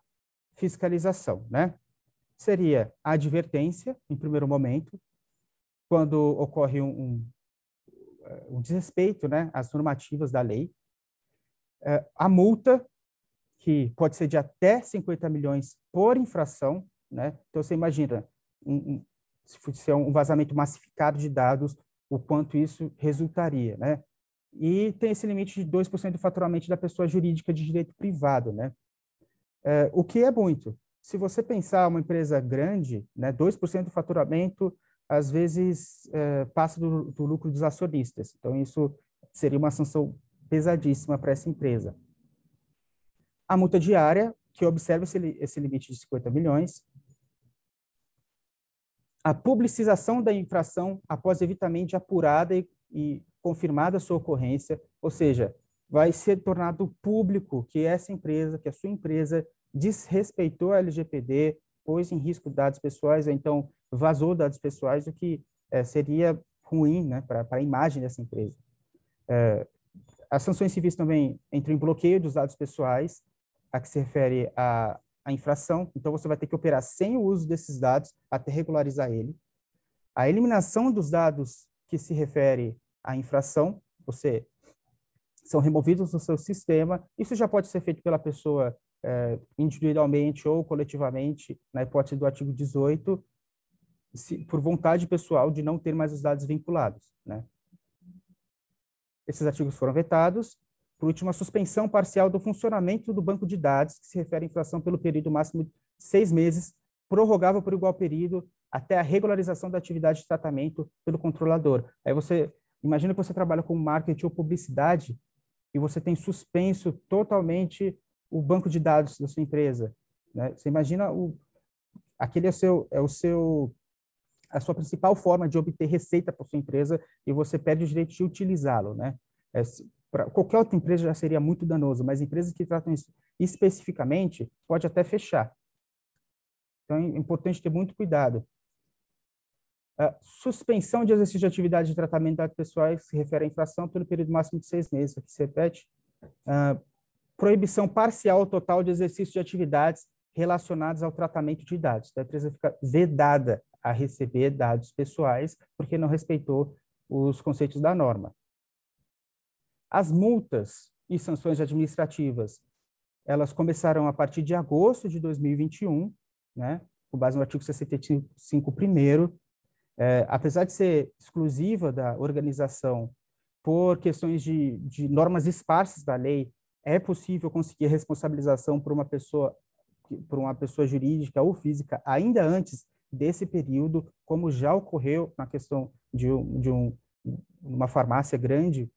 fiscalização, né? Seria a advertência, em primeiro momento, quando ocorre um desrespeito, né, às normativas da lei. A multa, que pode ser de até 50 milhões por infração, né? Então, você imagina, se é um vazamento massificado de dados, o quanto isso resultaria, né? E tem esse limite de 2% do faturamento da pessoa jurídica de direito privado, né? O que é muito, se você pensar uma empresa grande, né, 2% do faturamento, às vezes, passa do lucro dos acionistas. Então, isso seria uma sanção pesadíssima para essa empresa. A multa diária, que observa esse limite de 50 milhões. A publicização da infração após devidamente apurada e confirmada a sua ocorrência, ou seja, vai ser tornado público que essa empresa, que a sua empresa desrespeitou a LGPD, pôs em risco dados pessoais, ou então vazou dados pessoais, o que seria ruim, né, para a imagem dessa empresa. As sanções civis também entram em bloqueio dos dados pessoais, a que se refere à infração. Então, você vai ter que operar sem o uso desses dados até regularizar ele. A eliminação dos dados que se refere à infração, são removidos do seu sistema. Isso já pode ser feito pela pessoa individualmente ou coletivamente, na hipótese do artigo 18, por vontade pessoal de não ter mais os dados vinculados, né? Esses artigos foram vetados. Por último, a suspensão parcial do funcionamento do banco de dados, que se refere à infração pelo período máximo de 6 meses, prorrogável por igual período, até a regularização da atividade de tratamento pelo controlador. Aí você, imagina que você trabalha com marketing ou publicidade e você tem suspenso totalmente o banco de dados da sua empresa, né? Você imagina, aquele a sua principal forma de obter receita para sua empresa e você perde o direito de utilizá-lo, né? Para qualquer outra empresa já seria muito danoso, mas empresas que tratam isso especificamente pode até fechar. Então é importante ter muito cuidado. Suspensão de exercício de atividade de tratamento de dados pessoais se refere à infração pelo período máximo de 6 meses. Aqui se repete. Proibição parcial ou total de exercício de atividades relacionadas ao tratamento de dados. Então, a empresa fica vedada a receber dados pessoais porque não respeitou os conceitos da norma. As multas e sanções administrativas, elas começaram a partir de agosto de 2021, né, com base no artigo 65 primeiro. Apesar de ser exclusiva da organização por questões de normas esparsas da lei, é possível conseguir responsabilização por uma pessoa jurídica ou física ainda antes desse período, como já ocorreu na questão de uma farmácia grande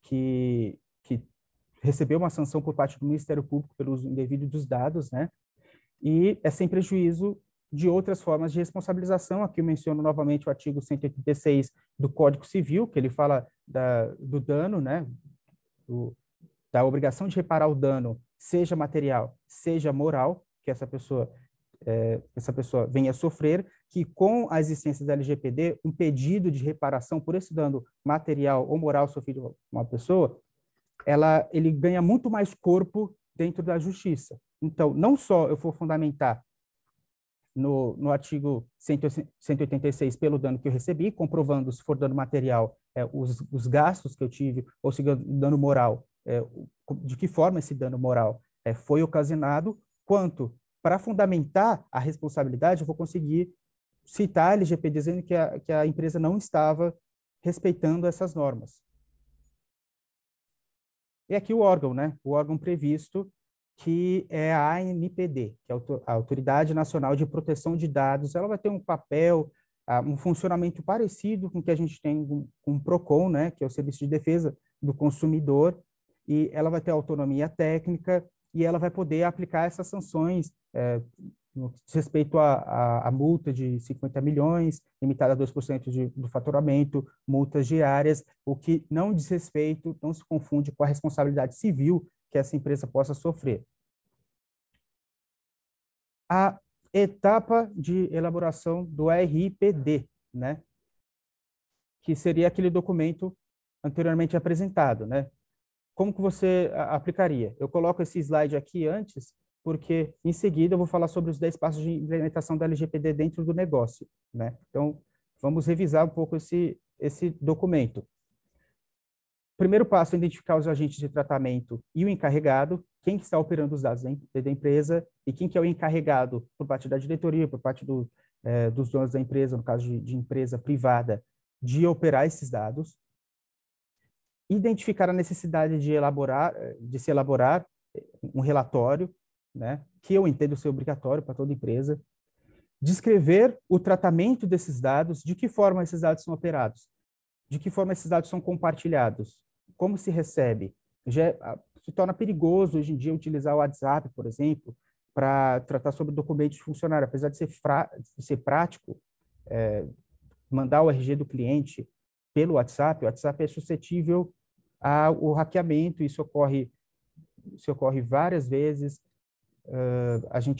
que recebeu uma sanção por parte do Ministério Público pelo uso indevido dos dados, né? E é sem prejuízo de outras formas de responsabilização. Aqui eu menciono novamente o artigo 186 do Código Civil, que ele fala do dano, né? Da obrigação de reparar o dano, seja material, seja moral, que essa pessoa venha a sofrer, que com a existência da LGPD, um pedido de reparação por esse dano material ou moral sofrido por uma pessoa, ele ganha muito mais corpo dentro da justiça. Então, não só eu vou fundamentar no artigo 186 pelo dano que eu recebi, comprovando se for dano material, os gastos que eu tive, ou se dano moral, de que forma esse dano moral foi ocasionado, quanto para fundamentar a responsabilidade, eu vou conseguir citar a LGPD dizendo que a empresa não estava respeitando essas normas. E aqui o órgão, né? O órgão previsto, que é a ANPD, que é a Autoridade Nacional de Proteção de Dados. Ela vai ter um papel, um funcionamento parecido com o que a gente tem com o PROCON, né? Que é o Serviço de Defesa do Consumidor, e ela vai ter autonomia técnica e ela vai poder aplicar essas sanções no que diz respeito à multa de 50 milhões, limitada a 2% do faturamento, multas diárias, o que não diz respeito, não se confunde com a responsabilidade civil que essa empresa possa sofrer. A etapa de elaboração do RIPD, né? Que seria aquele documento anteriormente apresentado, né? Como que você aplicaria? Eu coloco esse slide aqui antes, porque em seguida eu vou falar sobre os 10 passos de implementação da LGPD dentro do negócio, né? Então, vamos revisar um pouco esse documento. O primeiro passo é identificar os agentes de tratamento e o encarregado, quem que está operando os dados da empresa e quem que é o encarregado por parte da diretoria, por parte dos donos da empresa, no caso de empresa privada, de operar esses dados. Identificar a necessidade de se elaborar um relatório, né, que eu entendo ser obrigatório para toda empresa, descrever o tratamento desses dados, de que forma esses dados são operados, de que forma esses dados são compartilhados, como se recebe. Se torna perigoso hoje em dia utilizar o WhatsApp, por exemplo, para tratar sobre documentos de funcionário, apesar de ser prático, mandar o RG do cliente pelo WhatsApp, o WhatsApp é suscetível ao hackeamento, isso ocorre várias vezes.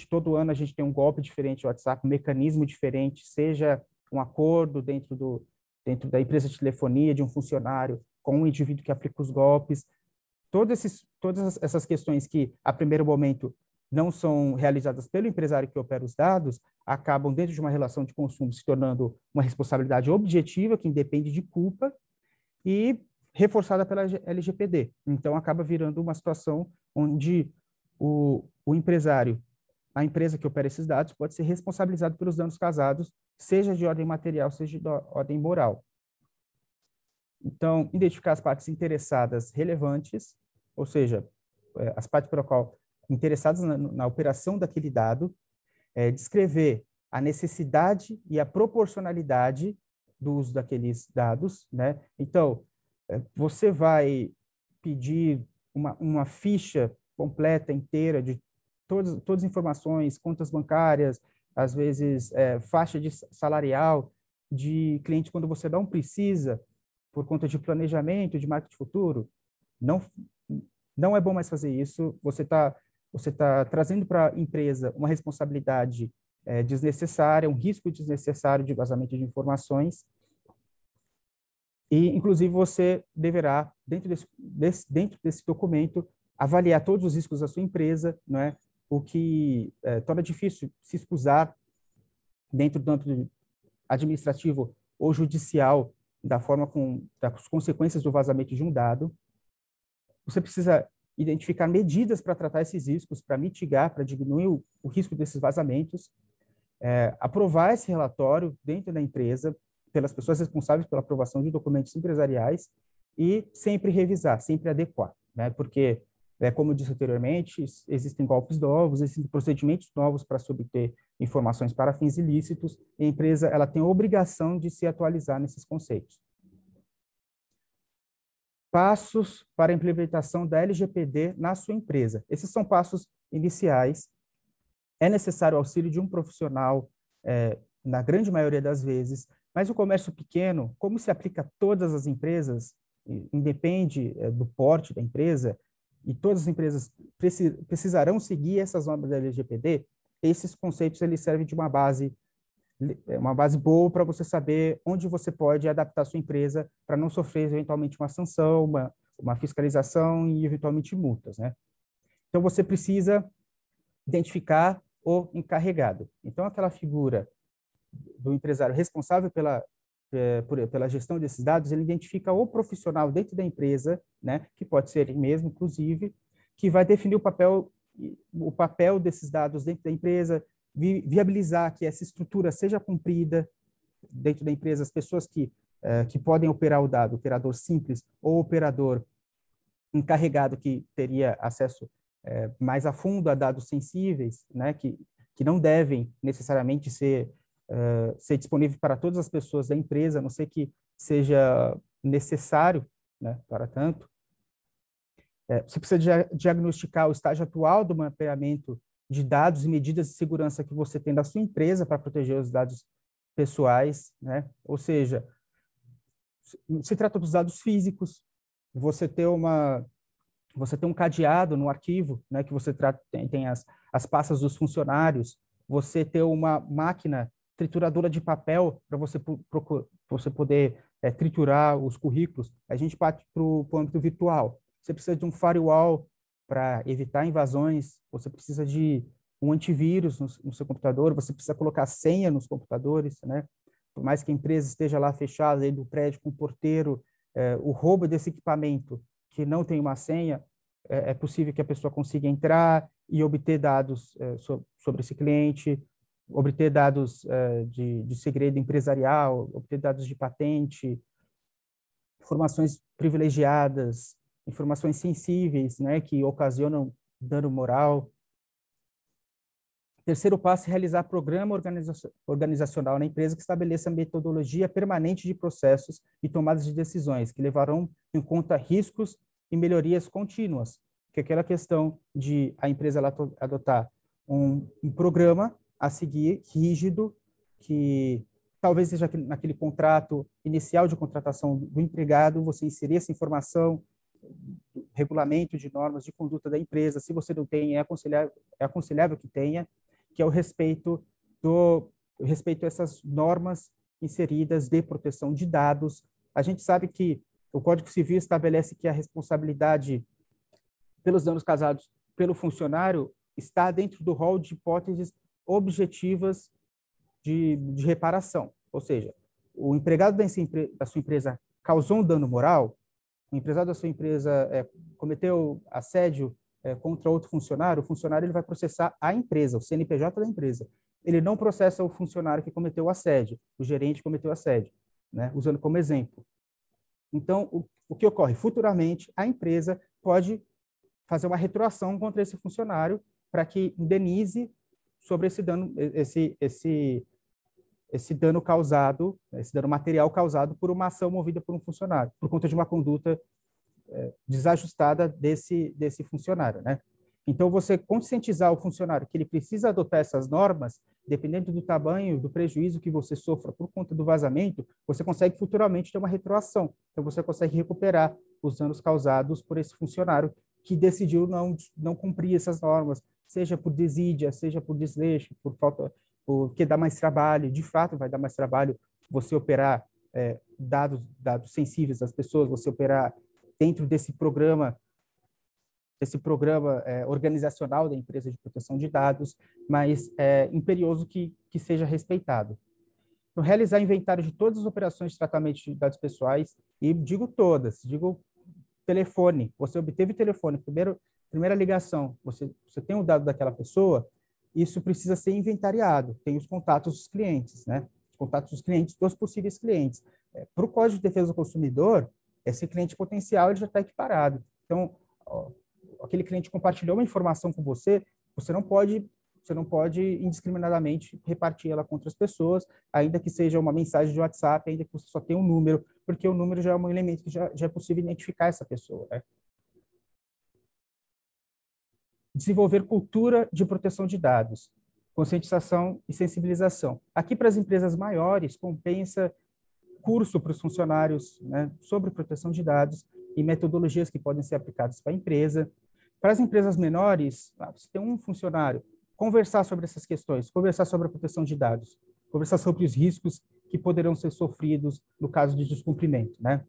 Todo ano a gente tem um golpe diferente do WhatsApp, um mecanismo diferente, seja um acordo dentro da empresa de telefonia de um funcionário com um indivíduo que aplica os golpes. Todas essas questões que, a primeiro momento, não são realizadas pelo empresário que opera os dados, acabam, dentro de uma relação de consumo, se tornando uma responsabilidade objetiva, que independe de culpa, e reforçada pela LGPD. Então, acaba virando uma situação onde o empresário, a empresa que opera esses dados, pode ser responsabilizado pelos danos causados, seja de ordem material, seja de ordem moral. Então, identificar as partes interessadas relevantes, ou seja, as partes pela qual interessadas na operação daquele dado, descrever a necessidade e a proporcionalidade do uso daqueles dados, né? Então, você vai pedir uma ficha completa, inteira, de todas as informações, contas bancárias, às vezes faixa de salarial de cliente quando você não precisa, por conta de planejamento, de marketing futuro. Não, não é bom mais fazer isso. Você tá trazendo para a empresa uma responsabilidade desnecessária, um risco desnecessário de vazamento de informações. E, inclusive, você deverá, dentro desse documento, avaliar todos os riscos da sua empresa, não é? O que torna difícil se excusar dentro do âmbito administrativo ou judicial das consequências do vazamento de um dado. Você precisa identificar medidas para tratar esses riscos, para mitigar, para diminuir o risco desses vazamentos, aprovar esse relatório dentro da empresa, pelas pessoas responsáveis pela aprovação de documentos empresariais e sempre revisar, sempre adequar, né? Porque, como eu disse anteriormente, existem golpes novos, existem procedimentos novos para se obter informações para fins ilícitos, e a empresa ela tem a obrigação de se atualizar nesses conceitos. Passos para a implementação da LGPD na sua empresa. Esses são passos iniciais. É necessário o auxílio de um profissional, na grande maioria das vezes, mas o comércio pequeno, como se aplica a todas as empresas, independe do porte da empresa, e todas as empresas precisarão seguir essas normas da LGPD, esses conceitos eles servem de uma base boa para você saber onde você pode adaptar a sua empresa para não sofrer eventualmente uma sanção, uma fiscalização e eventualmente multas, né? Então você precisa identificar o encarregado. Então aquela figura do empresário responsável pela gestão desses dados, ele identifica o profissional dentro da empresa, né, que pode ser ele mesmo, inclusive, que vai definir o papel desses dados dentro da empresa, viabilizar que essa estrutura seja cumprida dentro da empresa, as pessoas que podem operar o dado, operador simples ou operador encarregado que teria acesso mais a fundo a dados sensíveis, né, que não devem necessariamente ser disponível para todas as pessoas da empresa, a não ser que seja necessário, né, para tanto. Você precisa diagnosticar o estágio atual do mapeamento de dados e medidas de segurança que você tem da sua empresa para proteger os dados pessoais, né? Ou seja, se trata dos dados físicos, você ter um cadeado no arquivo, né, que você tem as pastas dos funcionários, você ter uma máquina trituradora de papel para você poder triturar os currículos. A gente parte para o âmbito virtual. Você precisa de um firewall para evitar invasões, você precisa de um antivírus no seu computador, você precisa colocar senha nos computadores, né? Por mais que a empresa esteja lá fechada dentro do prédio com um porteiro, o roubo desse equipamento que não tem uma senha, é possível que a pessoa consiga entrar e obter dados sobre esse cliente, obter dados de segredo empresarial, obter dados de patente, informações privilegiadas, informações sensíveis, né, que ocasionam dano moral. Terceiro passo é realizar programa organizacional na empresa que estabeleça metodologia permanente de processos e tomadas de decisões, que levarão em conta riscos e melhorias contínuas, que é aquela questão de a empresa ela adotar um programa a seguir rígido, que talvez seja naquele contrato inicial de contratação do empregado, você inserir essa informação, regulamento de normas de conduta da empresa. Se você não tem, é aconselhável que tenha, que é o respeito a essas normas inseridas de proteção de dados. A gente sabe que o Código Civil estabelece que a responsabilidade pelos danos causados pelo funcionário está dentro do rol de hipóteses objetivas de reparação. Ou seja, o empregado da sua empresa causou um dano moral, o empresário da sua empresa cometeu assédio contra outro funcionário, o funcionário ele vai processar a empresa, o CNPJ da empresa. Ele não processa o funcionário que cometeu o assédio, o gerente que cometeu o assédio, né? Usando como exemplo. Então, o que ocorre? Futuramente, a empresa pode fazer uma retroação contra esse funcionário para que indenize sobre esse dano, esse dano causado, esse dano material causado por uma ação movida por um funcionário, por conta de uma conduta desajustada desse funcionário, né? Então, você conscientizar o funcionário que ele precisa adotar essas normas, dependendo do tamanho do prejuízo que você sofra por conta do vazamento, você consegue futuramente ter uma retroação. Então, você consegue recuperar os danos causados por esse funcionário que decidiu não cumprir essas normas, seja por desídia, seja por desleixo, porque dá mais trabalho. De fato, vai dar mais trabalho você operar dados sensíveis das pessoas, você operar dentro desse programa organizacional da empresa de proteção de dados, mas é imperioso que seja respeitado. Então, realizar inventário de todas as operações de tratamento de dados pessoais, e digo todas, digo telefone, você obteve telefone, primeira ligação, você tem o dado daquela pessoa, isso precisa ser inventariado, tem os contatos dos clientes, né? Os contatos dos clientes, dos possíveis clientes. Para o Código de Defesa do Consumidor, esse cliente potencial ele já está equiparado. Então, aquele cliente compartilhou uma informação com você, você não pode indiscriminadamente repartir ela contra as pessoas, ainda que seja uma mensagem de WhatsApp, ainda que você só tenha um número, porque o número já é um elemento que já é possível identificar essa pessoa, né? Desenvolver cultura de proteção de dados, conscientização e sensibilização. Aqui, para as empresas maiores, compensa curso para os funcionários, né, sobre proteção de dados e metodologias que podem ser aplicadas para a empresa. Para as empresas menores, você tem um funcionário, conversar sobre essas questões, conversar sobre a proteção de dados, conversar sobre os riscos que poderão ser sofridos no caso de descumprimento, né?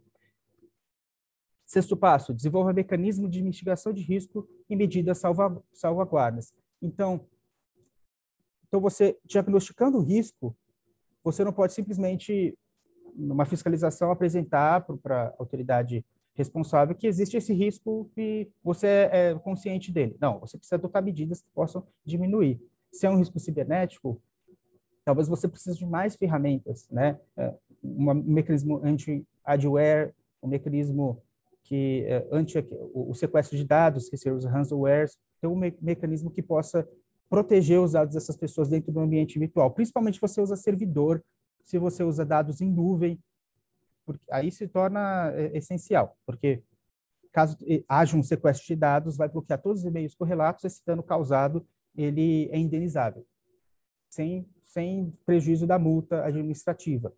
Sexto passo, desenvolva mecanismo de mitigação de risco e medidas salvaguardas. Então, você diagnosticando o risco, você não pode simplesmente, numa fiscalização, apresentar para a autoridade responsável que existe esse risco e você é consciente dele. Não, você precisa adotar medidas que possam diminuir. Se é um risco cibernético, talvez você precise de mais ferramentas, né? Um mecanismo anti-adware, um mecanismo que o sequestro de dados, que seriam os ransomwares, tem um mecanismo que possa proteger os dados dessas pessoas dentro do ambiente virtual. Principalmente se você usa servidor, se você usa dados em nuvem, porque aí se torna essencial, porque caso haja um sequestro de dados, vai bloquear todos os e-mails correlatos, esse dano causado ele é indenizável, sem prejuízo da multa administrativa.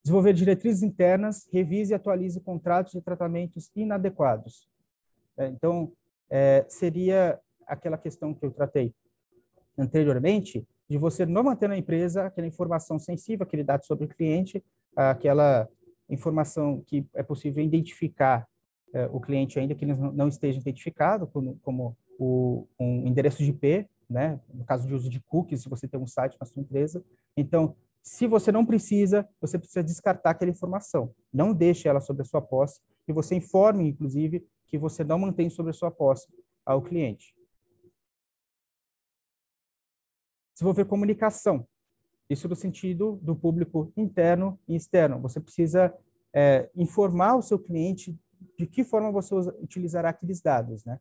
Desenvolver diretrizes internas, revise e atualize contratos de tratamentos inadequados. Então, seria aquela questão que eu tratei anteriormente, de você não manter na empresa aquela informação sensível, aquele dado sobre o cliente, aquela informação que é possível identificar o cliente ainda que ele não esteja identificado, como um endereço de IP, né? No caso de uso de cookies, se você tem um site na sua empresa. Então, se você não precisa, você precisa descartar aquela informação. Não deixe ela sobre a sua posse e você informe, inclusive, que você não mantém sobre a sua posse ao cliente. Desenvolver comunicação. Isso no sentido do público interno e externo. Você precisa informar o seu cliente de que forma você utilizará aqueles dados, né?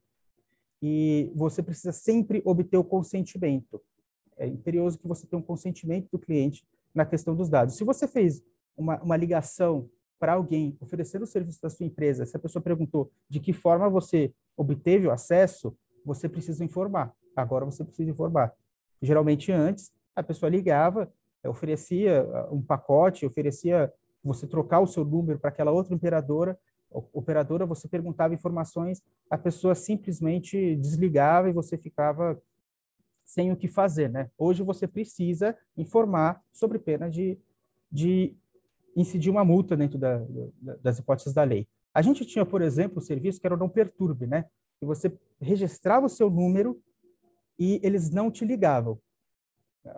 e você precisa sempre obter o consentimento. É imperioso que você tenha um consentimento do cliente na questão dos dados. Se você fez uma ligação para alguém oferecer o serviço da sua empresa, se a pessoa perguntou de que forma você obteve o acesso, você precisa informar. Agora você precisa informar. Geralmente antes, a pessoa ligava, oferecia um pacote, oferecia você trocar o seu número para aquela outra operadora, você perguntava informações, a pessoa simplesmente desligava e você ficava sem o que fazer, né? Hoje você precisa informar sobre pena de incidir uma multa dentro das hipóteses da lei. A gente tinha, por exemplo, o serviço que era o Não Perturbe, né? Que você registrava o seu número e eles não te ligavam.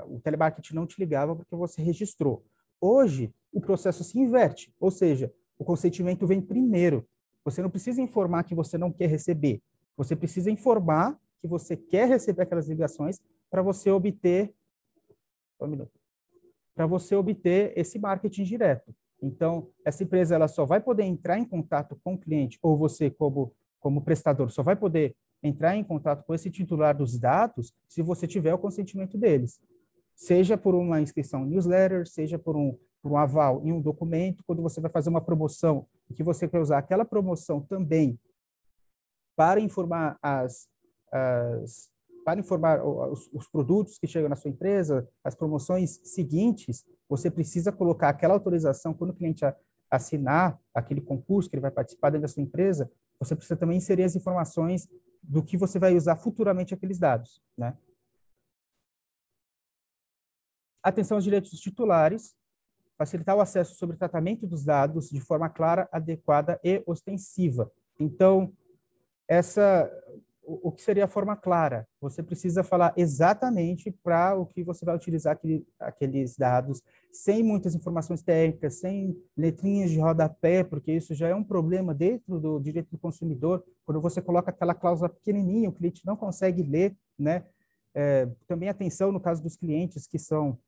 O telemarketing não te ligava porque você registrou. Hoje, o processo se inverte, ou seja, o consentimento vem primeiro. Você não precisa informar que você não quer receber. Você precisa informar que você quer receber aquelas ligações para você obter esse marketing direto. Então, essa empresa ela só vai poder entrar em contato com o cliente, ou você, como prestador, só vai poder entrar em contato com esse titular dos dados se você tiver o consentimento deles. Seja por uma inscrição newsletter, seja por um aval em um documento, quando você vai fazer uma promoção, e que você quer usar aquela promoção também para informar os produtos que chegam na sua empresa, as promoções seguintes, você precisa colocar aquela autorização quando o cliente assinar aquele concurso que ele vai participar dentro da sua empresa, você precisa também inserir as informações do que você vai usar futuramente aqueles dados, né? Atenção aos direitos dos titulares, facilitar o acesso sobre o tratamento dos dados de forma clara, adequada e ostensiva. Então, o que seria a forma clara? Você precisa falar exatamente para o que você vai utilizar aqueles dados, sem muitas informações técnicas, sem letrinhas de rodapé, porque isso já é um problema dentro do direito do consumidor, quando você coloca aquela cláusula pequenininha, o cliente não consegue ler, né? Também atenção no caso dos clientes que são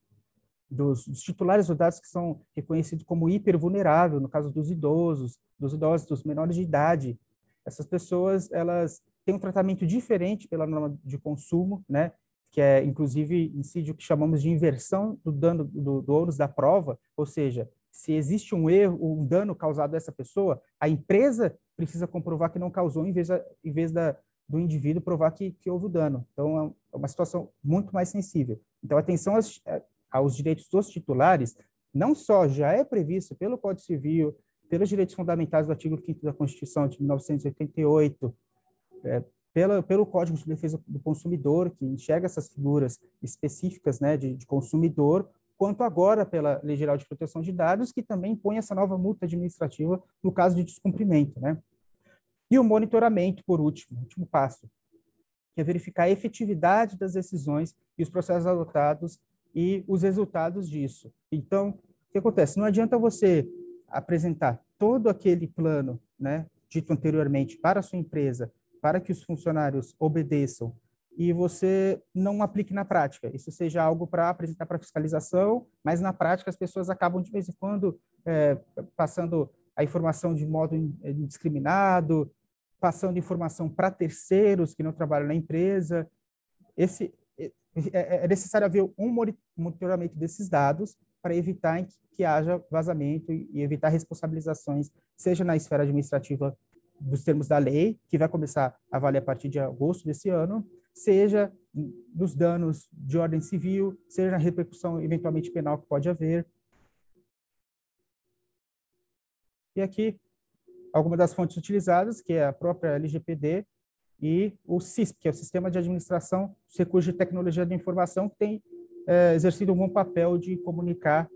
dos titulares dos dados que são reconhecidos como hipervulnerável, no caso dos idosos, dos menores de idade. Essas pessoas, elas têm um tratamento diferente pela norma de consumo, né? Que é, inclusive, incide o que chamamos de inversão do dano do ônus da prova, ou seja, se existe um erro, um dano causado a essa pessoa, a empresa precisa comprovar que não causou, em vez do indivíduo provar que houve o dano. Então, é uma situação muito mais sensível. Então, atenção aos direitos dos titulares, não só já é previsto pelo Código Civil, pelos direitos fundamentais do artigo 5º da Constituição de 1988, pelo Código de Defesa do Consumidor, que enxerga essas figuras específicas, né, de consumidor, quanto agora pela Lei Geral de Proteção de Dados, que também impõe essa nova multa administrativa no caso de descumprimento, né? E o monitoramento, por último passo, que é verificar a efetividade das decisões e os processos adotados e os resultados disso. Então, o que acontece? Não adianta você apresentar todo aquele plano, né, dito anteriormente, para a sua empresa, para que os funcionários obedeçam, e você não aplique na prática. Isso seja algo para apresentar para fiscalização, mas na prática as pessoas acabam de vez em quando passando a informação de modo indiscriminado, passando informação para terceiros que não trabalham na empresa. É necessário haver um monitoramento desses dados para evitar que haja vazamento e evitar responsabilizações, seja na esfera administrativa dos termos da lei, que vai começar a valer a partir de agosto desse ano, seja nos danos de ordem civil, seja na repercussão eventualmente penal que pode haver. E aqui, algumas das fontes utilizadas, que é a própria LGPD, e o CISP, que é o Sistema de Administração dos Recursos de Tecnologia da Informação, que tem exercido um bom papel de comunicar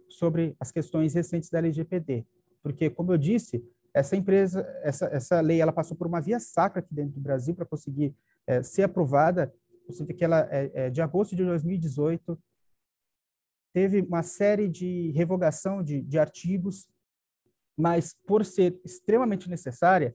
sobre as questões recentes da LGPD. Porque, como eu disse, essa lei, ela passou por uma via sacra aqui dentro do Brasil para conseguir ser aprovada. Você vê que ela, de agosto de 2018, teve uma série de revogação de artigos, mas por ser extremamente necessária,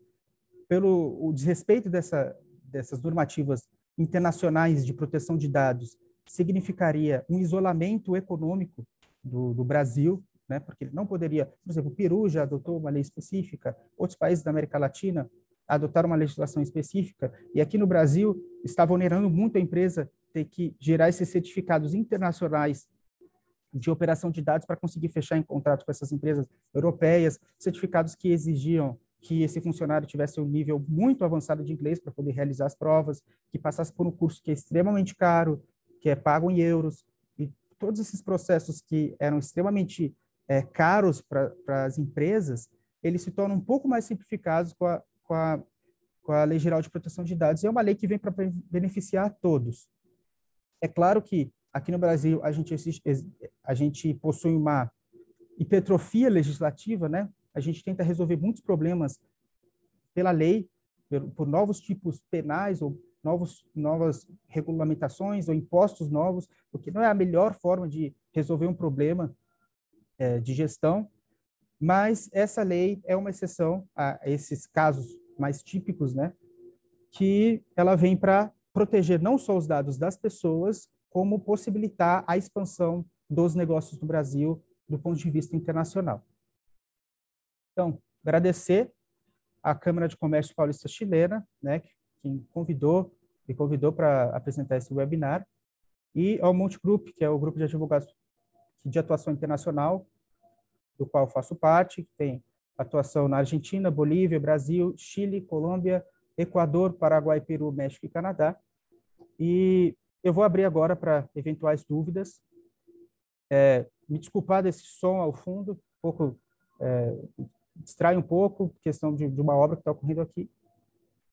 pelo o desrespeito dessas normativas internacionais de proteção de dados, significaria um isolamento econômico do Brasil, né? Porque ele não poderia, por exemplo, o Peru já adotou uma lei específica, outros países da América Latina adotaram uma legislação específica, e aqui no Brasil estava onerando muito a empresa ter que gerar esses certificados internacionais de operação de dados para conseguir fechar em contrato com essas empresas europeias, certificados que exigiam que esse funcionário tivesse um nível muito avançado de inglês para poder realizar as provas, que passasse por um curso que é extremamente caro, que é pago em euros, e todos esses processos que eram extremamente caros para as empresas, eles se tornam um pouco mais simplificados com a Lei Geral de Proteção de Dados. E é uma lei que vem para beneficiar a todos. É claro que aqui no Brasil a gente possui uma hipertrofia legislativa, né? A gente tenta resolver muitos problemas pela lei, por novos tipos penais ou novas regulamentações ou impostos novos, porque não é a melhor forma de resolver um problema de gestão, mas essa lei é uma exceção a esses casos mais típicos, né? Que ela vem para proteger não só os dados das pessoas, como possibilitar a expansão dos negócios do Brasil do ponto de vista internacional. Então, agradecer à Câmara de Comércio Paulista Chilena, né, que me convidou para apresentar esse webinar, e ao Monte Group, que é o grupo de advogados de atuação internacional, do qual faço parte, que tem atuação na Argentina, Bolívia, Brasil, Chile, Colômbia, Equador, Paraguai, Peru, México e Canadá. E eu vou abrir agora para eventuais dúvidas. Me desculpar desse som ao fundo, um pouco, distrai um pouco, questão de uma obra que está ocorrendo aqui,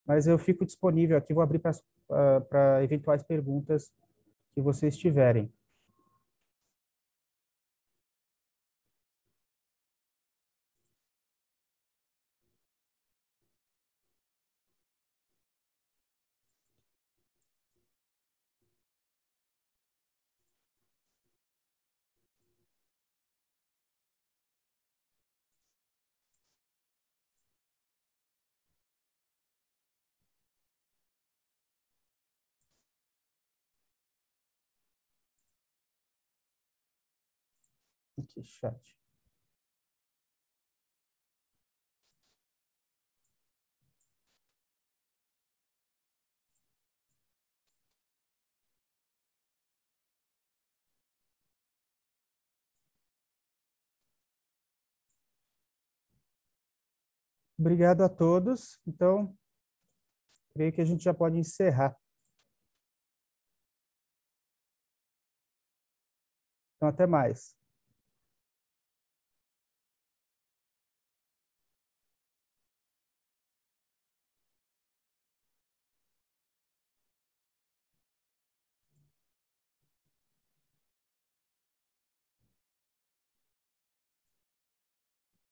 mas eu fico disponível aqui, vou abrir para eventuais perguntas que vocês tiverem. Aqui, chat. Obrigado a todos. Então, creio que a gente já pode encerrar. Então, até mais.